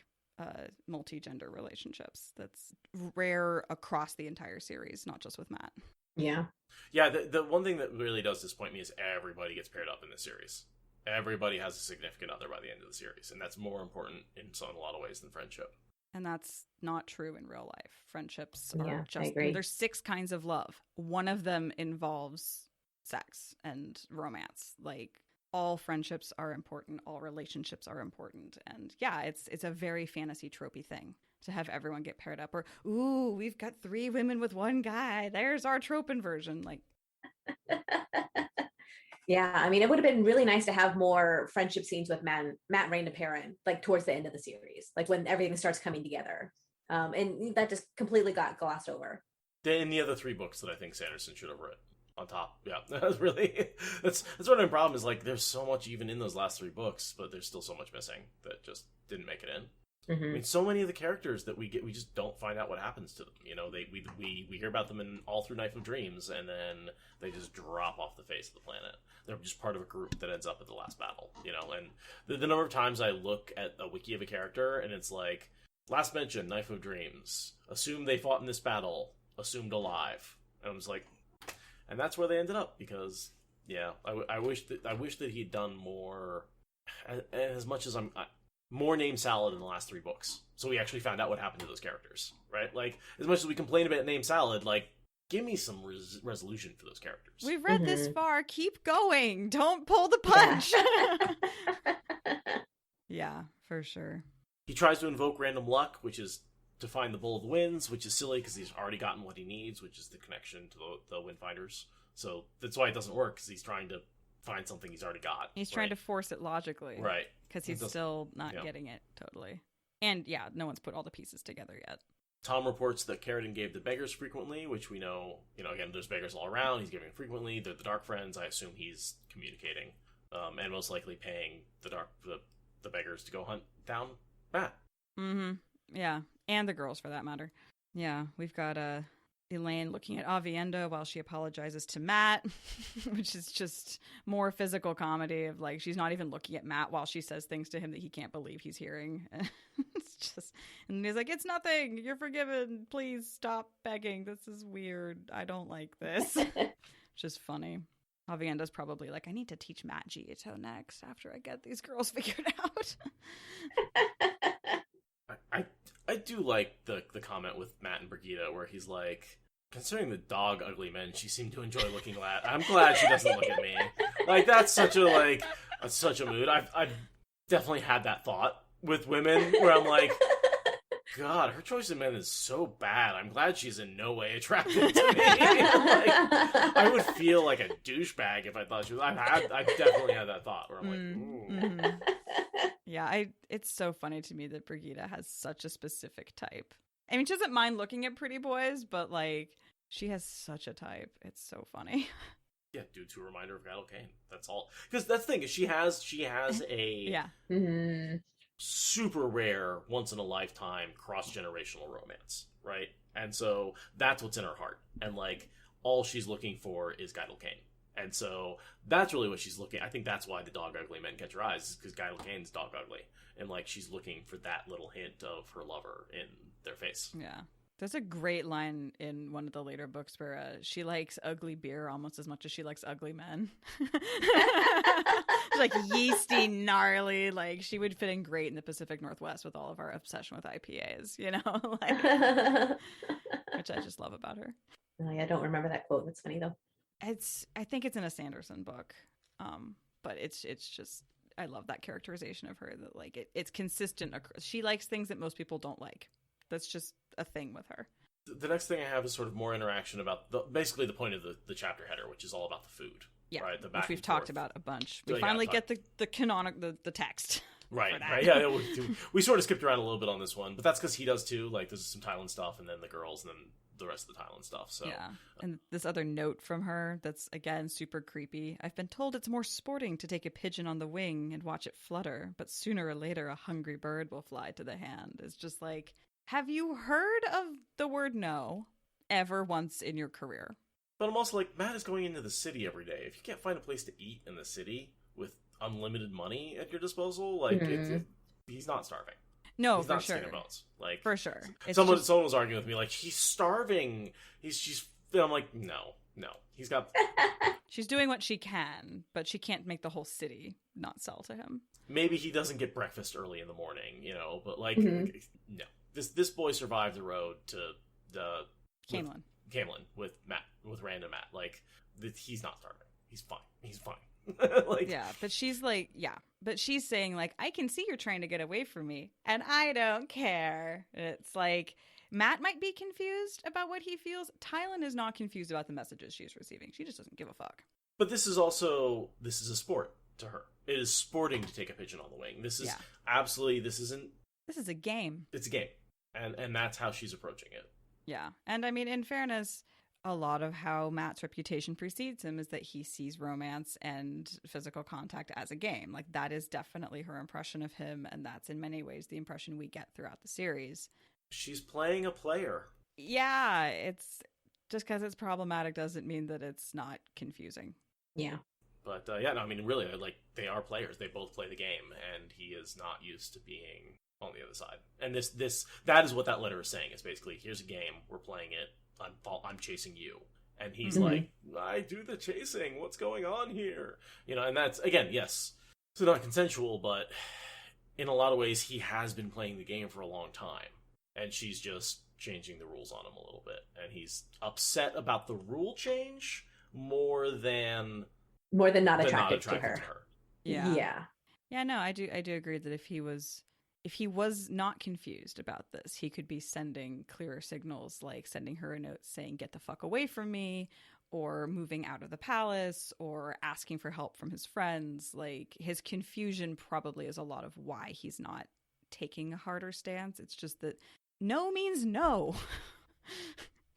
multi-gender relationships. That's rare across the entire series, not just with Matt. Yeah. The one thing that really does disappoint me is everybody gets paired up in this series. Everybody has a significant other by the end of the series, and that's more important in a lot of ways than friendship. And that's not true in real life. Friendships are I agree. There's 6 kinds of love. One of them involves sex and romance. Like, all friendships are important. All relationships are important. And yeah, it's a very fantasy tropey thing to have everyone get paired up. Or, ooh, we've got 3 women with 1 guy. There's our trope inversion. Like, yeah, I mean, it would have been really nice to have more friendship scenes with Matt, Rand, and Perrin, like towards the end of the series, like when everything starts coming together. And that just completely got glossed over. In the other 3 books that I think Sanderson should have written on top. Yeah, that's really, that's what my problem is. Like, there's so much even in those last 3 books, but there's still so much missing that just didn't make it in. I mean, so many of the characters that we get, we just don't find out what happens to them. You know, we hear about them in all through Knife of Dreams, and then they just drop off the face of the planet. They're just part of a group that ends up at the last battle, you know? And the number of times I look at a wiki of a character, and it's like, last mention, Knife of Dreams. Assume they fought in this battle. Assumed alive. And I'm just like, and that's where they ended up, because, yeah, I wish that he'd done more. As much as more name salad in the last 3 books. So we actually found out what happened to those characters, right? Like, as much as we complain about name salad, like, give me some resolution for those characters. We've read this far. Keep going. Don't pull the punch. Yeah, for sure. He tries to invoke random luck, which is to find the Bowl of the Winds, which is silly because he's already gotten what he needs, which is the connection to the Windfinders. So that's why it doesn't work, because he's trying to find something he's already got. He's trying to force it logically. Right. Because he's still not getting it totally. And yeah, no one's put all the pieces together yet. Tom reports that Carradine gave the beggars frequently, which we know, again, there's beggars all around. He's giving frequently. They're the Dark Friends. I assume he's communicating, and most likely paying the beggars to go hunt down Matt. Mm-hmm. Yeah, and the girls for that matter. Yeah, we've got Elayne looking at Avienda while she apologizes to Matt, which is just more physical comedy of like she's not even looking at Matt while she says things to him that he can't believe he's hearing. It's just, and he's like, "It's nothing. You're forgiven. Please stop begging. This is weird. I don't like this." Just funny. Avienda's probably like, "I need to teach Matt Giotto next after I get these girls figured out." I do like the comment with Matt and Brigitte where he's like, considering the dog ugly men she seemed to enjoy looking at, I'm glad she doesn't look at me. Like, that's such a mood. I've definitely had that thought with women where I'm like, God, her choice of men is so bad. I'm glad she's in no way attracted to me. Like, I would feel like a douchebag if I thought she was. I've definitely had that thought where I'm like, ooh. Mm-hmm. Yeah, it's so funny to me that Brigitte has such a specific type. I mean, she doesn't mind looking at pretty boys, but like, she has such a type. It's so funny. Yeah, dude, to remind her of Gail Kane. That's all. Because that's the thing, is she has a super rare, once in a lifetime, cross-generational romance, right? And so that's what's in her heart. And like, all she's looking for is Gail Kane. And so that's really what she's looking. I think that's why the dog ugly men catch her eyes, is because Gail Kane's dog ugly. And like, she's looking for that little hint of her lover in their face. Yeah. There's a great line in one of the later books where she likes ugly beer almost as much as she likes ugly men. She's like yeasty, gnarly. Like, she would fit in great in the Pacific Northwest with all of our obsession with IPAs, like, which I just love about her. Oh, yeah, I don't remember that quote. That's funny though. I think it's in a Sanderson book, but it's just, I love that characterization of her, that like it's consistent. She likes things that most people don't like. That's just a thing with her. The next thing I have is sort of more interaction about basically the point of the chapter header, which is all about the food. Yeah, right? which we've talked about a bunch. We finally get the canonic, the text. Right. Yeah, we sort of skipped around a little bit on this one, but that's because he does too. Like, there's some Tylin stuff, and then the girls, and then the rest of the Tylin stuff. So yeah, and this other note from her that's again super creepy. I've been told it's more sporting to take a pigeon on the wing and watch it flutter, but sooner or later a hungry bird will fly to the hand. It's just like, have you heard of the word no ever once in your career? But I'm also like, Matt is going into the city every day. If you can't find a place to eat in the city with unlimited money at your disposal, like, he's not starving. No, he's for not sure. skin and bones. Like, for sure. Someone was arguing with me, like, he's starving. I'm like, no. He's got. She's doing what she can, but she can't make the whole city not sell to him. Maybe he doesn't get breakfast early in the morning, but like, no. This boy survived the road to the Camelin with random Matt. Like, he's not starving. He's fine. Like, yeah, but she's like, but she's saying like, I can see you're trying to get away from me, and I don't care. And it's like, Matt might be confused about what he feels. Tylin is not confused about the messages she's receiving. She just doesn't give a fuck. But this is a sport to her. It is sporting to take a pigeon on the wing. This is absolutely, this is a game. It's a game. And that's how she's approaching it. Yeah. And I mean, in fairness, a lot of how Matt's reputation precedes him is that he sees romance and physical contact as a game. Like, that is definitely her impression of him, and that's in many ways the impression we get throughout the series. She's playing a player. Yeah, it's just because it's problematic doesn't mean that it's not confusing. Yeah. But I mean, really, like, they are players. They both play the game, and he is not used to being on the other side. And that is what that letter is saying. It's basically, here's a game, we're playing it, I'm chasing you. And he's like, I do the chasing, what's going on here? And that's, again, yes, it's not consensual, but in a lot of ways, he has been playing the game for a long time. And she's just changing the rules on him a little bit. And he's upset about the rule change more than not attracted to her. Yeah. Yeah, no, I do agree that if he was not confused about this, he could be sending clearer signals, like sending her a note saying, "Get the fuck away from me," or moving out of the palace, or asking for help from his friends. Like, his confusion probably is a lot of why he's not taking a harder stance. It's just that no means no.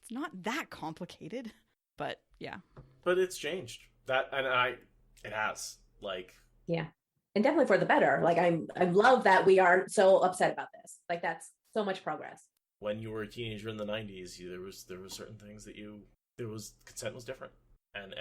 It's not that complicated. But yeah. But it's changed. It has. Like, yeah. And definitely for the better. Like, I love that we are so upset about this. Like, that's so much progress. When you were a teenager in the 90s, there were certain things that consent was different. And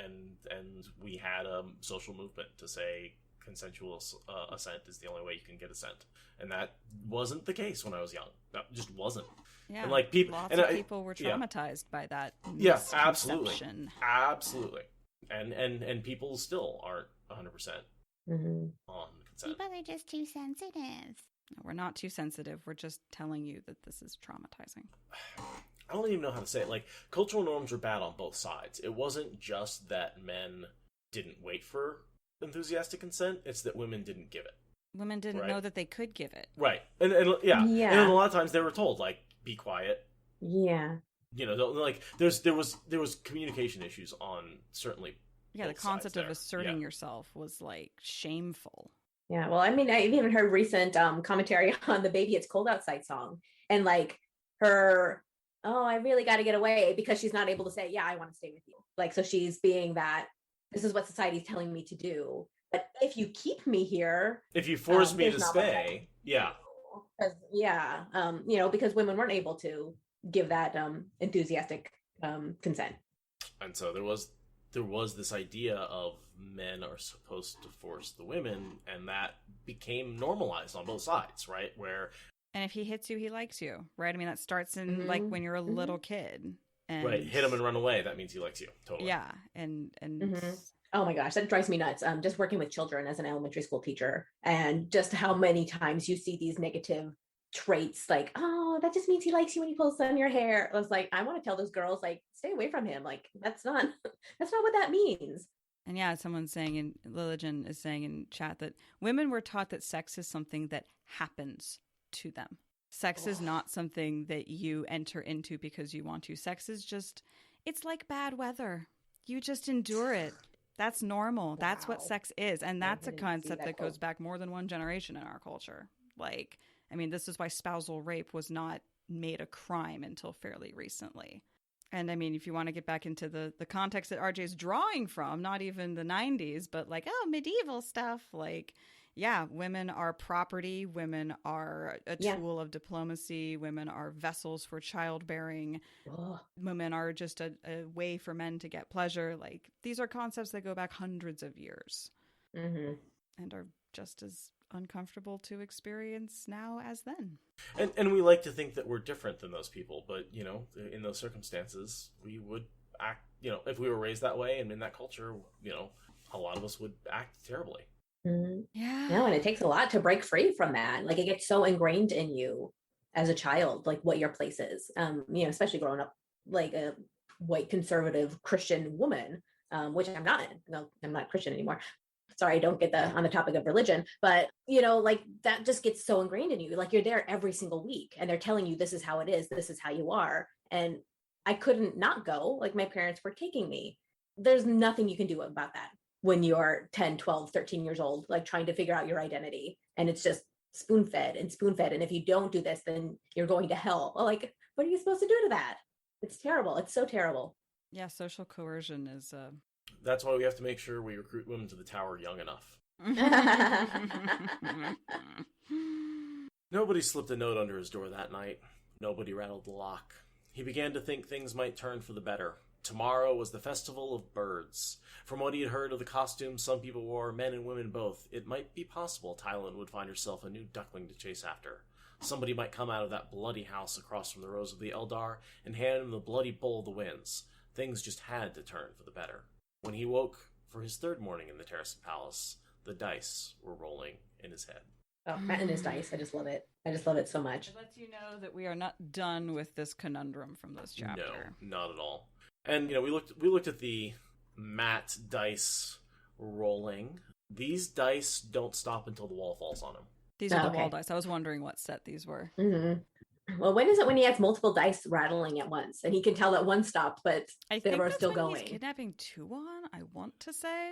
we had a social movement to say consensual assent is the only way you can get assent. And that wasn't the case when I was young. That just wasn't. Yeah. And like lots of people were traumatized by that. Yeah, absolutely. Absolutely. And people still aren't 100% on consent. People are just too sensitive. No, we're not too sensitive. We're just telling you that this is traumatizing. I don't even know how to say it. Like, cultural norms were bad on both sides. It wasn't just that men didn't wait for enthusiastic consent. It's that women didn't give it. Women didn't know that they could give it. Right. And yeah. And a lot of times they were told, like, be quiet. Yeah. You know, like, there was communication issues on certainly. Yeah, the concept of asserting yourself was, like, shameful. Yeah, well, I mean, I've even heard recent commentary on the Baby It's Cold Outside song. And, like, her, oh, I really got to get away, because she's not able to say, yeah, I want to stay with you. Like, so she's being that, this is what society's telling me to do. But if you keep me here. If you force me to stay, yeah. Yeah, because women weren't able to give that enthusiastic consent. And so there was this idea of men are supposed to force the women, and that became normalized on both sides, right? And if he hits you, he likes you, right? I mean, that starts in like when you're a little kid. And... Right, hit him and run away. That means he likes you, totally. Yeah, and oh my gosh, that drives me nuts. Just working with children as an elementary school teacher, and just how many times you see these negative traits, like, oh, that just means he likes you when he pulls on your hair. I was like, I want to tell those girls, like, stay away from him. Like, that's not what that means. And yeah, someone's saying, in Lillian is saying in chat, that women were taught that sex is something that happens to them. Sex is not something that you enter into because you want to. Sex is just, it's like bad weather. You just endure it. That's normal. Wow. That's what sex is. And that's a concept that goes back more than one generation in our culture. Like, I mean, this is why spousal rape was not made a crime until fairly recently. And I mean, if you want to get back into the context that RJ is drawing from, not even the 90s, but like, oh, medieval stuff, like, yeah, women are property, women are a tool of diplomacy, women are vessels for childbearing, women are just a way for men to get pleasure. Like, these are concepts that go back hundreds of years and are just as uncomfortable to experience now as then. And we like to think that we're different than those people, but, you know, in those circumstances, we would act, you know, if we were raised that way and in that culture, you know, a lot of us would act terribly. Yeah. No, and it takes a lot to break free from that. Like, it gets so ingrained in you as a child, like what your place is. Especially growing up like a white conservative Christian woman, which I'm not. No, I'm not Christian anymore. Sorry, I don't get on the topic of religion, but like that just gets so ingrained in you. Like, you're there every single week and they're telling you this is how it is, this is how you are. And I couldn't not go. Like, my parents were taking me. There's nothing you can do about that when you're 10, 12, 13 years old, like trying to figure out your identity. And it's just spoon-fed. And if you don't do this, then you're going to hell. Well, like, what are you supposed to do to that? It's terrible. It's so terrible. Yeah, social coercion is... That's why we have to make sure we recruit women to the tower young enough. Nobody slipped a note under his door that night. Nobody rattled the lock. He began to think things might turn for the better. Tomorrow was the Festival of Birds. From what he had heard of the costumes some people wore, men and women both, it might be possible Tylin would find herself a new duckling to chase after. Somebody might come out of that bloody house across from the Rose of the Eldar and hand him the bloody bowl of the winds. Things just had to turn for the better. When he woke for his third morning in the Tarisin Palace, the dice were rolling in his head. Oh, Matt and his dice. I just love it. I just love it so much. It lets you know that we are not done with this conundrum from this chapter. No, not at all. And, we looked at the Matt dice rolling. These dice don't stop until the wall falls on them. These are the wall dice. I was wondering what set these were. Mm-hmm. Well, when is it when he has multiple dice rattling at once? And he can tell that one stopped, but they were still going. He's kidnapping Tuon, I want to say.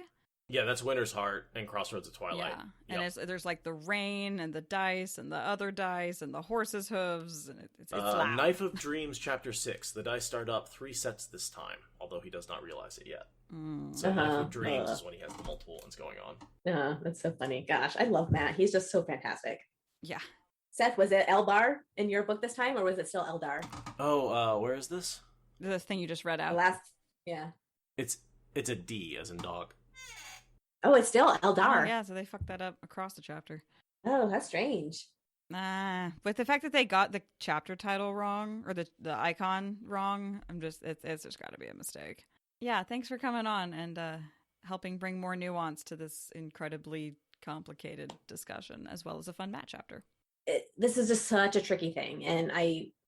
Yeah, that's Winter's Heart and Crossroads of Twilight. Yeah, and there's like the rain and the dice and the other dice and the horse's hooves. And it's loud. Knife of Dreams, Chapter 6. The dice start up 3 sets this time, although he does not realize it yet. So Knife of Dreams is when he has the multiple ones going on. That's so funny. Gosh, I love Matt. He's just so fantastic. Yeah. Seth, was it Eldar in your book this time, or was it still Eldar? Oh, where is this? The thing you just read out. It's a D as in dog. Oh, it's still Eldar. Oh, yeah, so they fucked that up across the chapter. Oh, that's strange. But the fact that they got the chapter title wrong, or the icon wrong, it's just got to be a mistake. Yeah, thanks for coming on and helping bring more nuance to this incredibly complicated discussion, as well as a fun Matt chapter. This is just such a tricky thing, and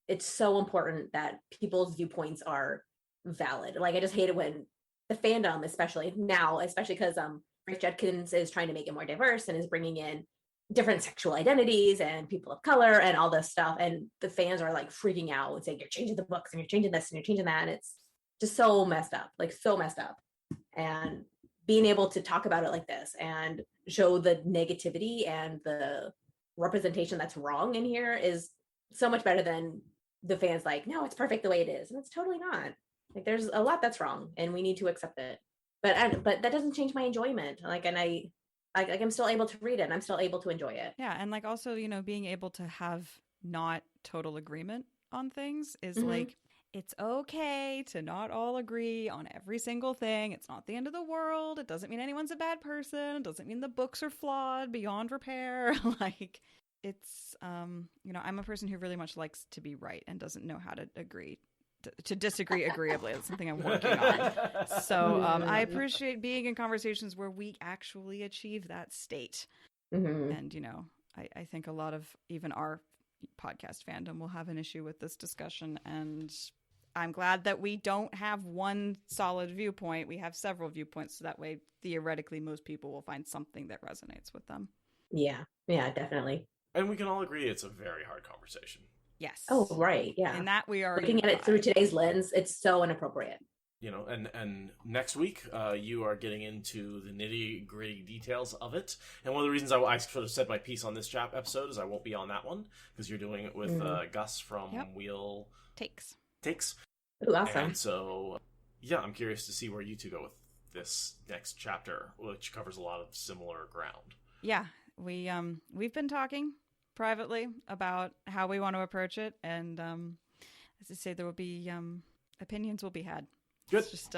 it's so important that people's viewpoints are valid. Like, I just hate it when the fandom, especially because Grace Judkins is trying to make it more diverse and is bringing in different sexual identities and people of color and all this stuff, and the fans are like freaking out and saying, you're changing the books and you're changing this and you're changing that, and it's just so messed up. And being able to talk about it like this and show the negativity and the representation that's wrong in here is so much better than the fans like, no, it's perfect the way it is. And it's totally not. Like, there's a lot that's wrong and we need to accept it. But that doesn't change my enjoyment. Like, and I'm still able to read it and I'm still able to enjoy it. Yeah. And like, also, being able to have not total agreement on things is like, it's okay to not all agree on every single thing. It's not the end of the world. It doesn't mean anyone's a bad person. It doesn't mean the books are flawed beyond repair. Like, it's, I'm a person who really much likes to be right and doesn't know how to agree. To disagree agreeably. That's something I'm working on. So I appreciate being in conversations where we actually achieve that state. And, I think a lot of even our podcast fandom will have an issue with this discussion. And I'm glad that we don't have one solid viewpoint. We have several viewpoints. So that way, theoretically, most people will find something that resonates with them. Yeah, definitely. And we can all agree it's a very hard conversation. Yes. Oh, right. Yeah. And that we are looking at it through today's lens. It's so inappropriate. And next week you are getting into the nitty-gritty details of it. And one of the reasons I sort of said my piece on this episode is I won't be on that one because you're doing it with Gus from Wheel Takes. Ooh, awesome. And so, I'm curious to see where you two go with this next chapter, which covers a lot of similar ground. Yeah, we've been talking privately about how we want to approach it, and as I say, there will be opinions will be had. Good. It's just,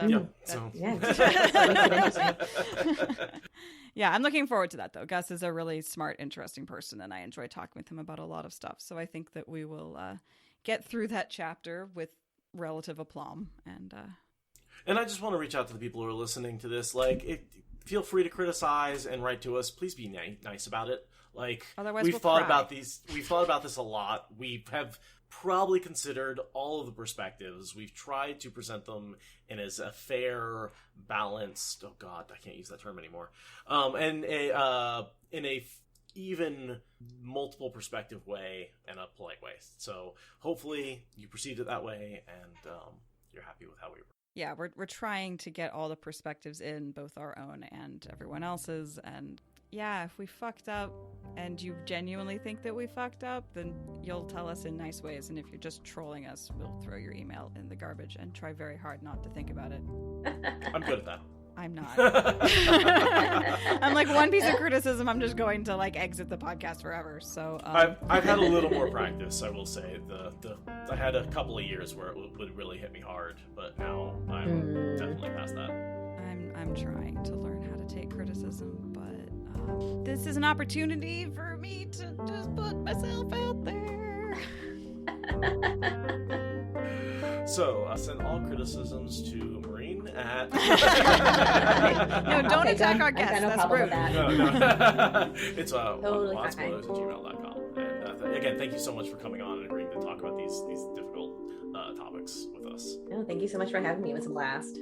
yeah, I'm looking forward to that though. Gus is a really smart, interesting person, and I enjoy talking with him about a lot of stuff. So I think that we will get through that chapter with relative aplomb. And I just want to reach out to the people who are listening to this. Like, feel free to criticize and write to us. Please be nice about it. Like, otherwise we've thought about these. We've thought about this a lot. We have probably considered all of the perspectives. We've tried to present them in as a fair, balanced. Oh God, I can't use that term anymore. And in a even multiple perspective way and a polite way. So hopefully you perceived it that way, and you're happy with how we. Yeah, we're trying to get all the perspectives in, both our own and everyone else's, and. Yeah, if we fucked up and you genuinely think that we fucked up, then you'll tell us in nice ways. And if you're just trolling us, we'll throw your email in the garbage and try very hard not to think about it. I'm good at that. I'm not. I'm like, one piece of criticism, I'm just going to like exit the podcast forever. So I've had a little more practice, I will say. I had a couple of years where it would really hit me hard, but now I'm definitely past that. I'm trying to learn how to take criticism, but this is an opportunity for me to just put myself out there. So, send all criticisms to Maureen No, don't attack our guests. I've got no That's problem rude. with that. No. It's Totally fine. spoilers@gmail.com. And again, thank you so much for coming on and agreeing to talk about these difficult topics with us. No, thank you so much for having me. It was a blast.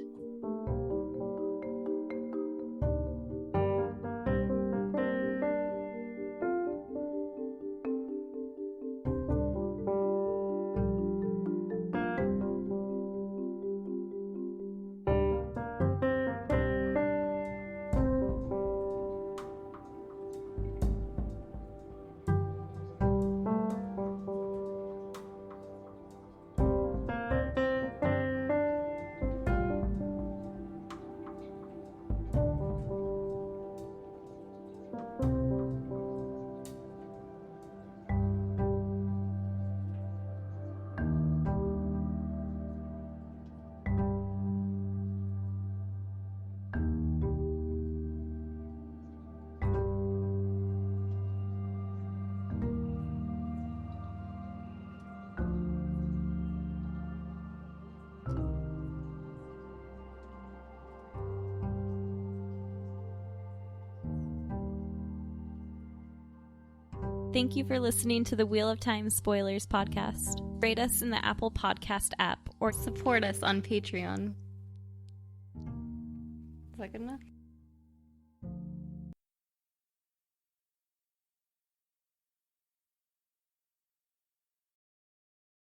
Thank you for listening to the Wheel of Time Spoilers podcast. Rate us in the Apple Podcast app or support us on Patreon. Is that good enough?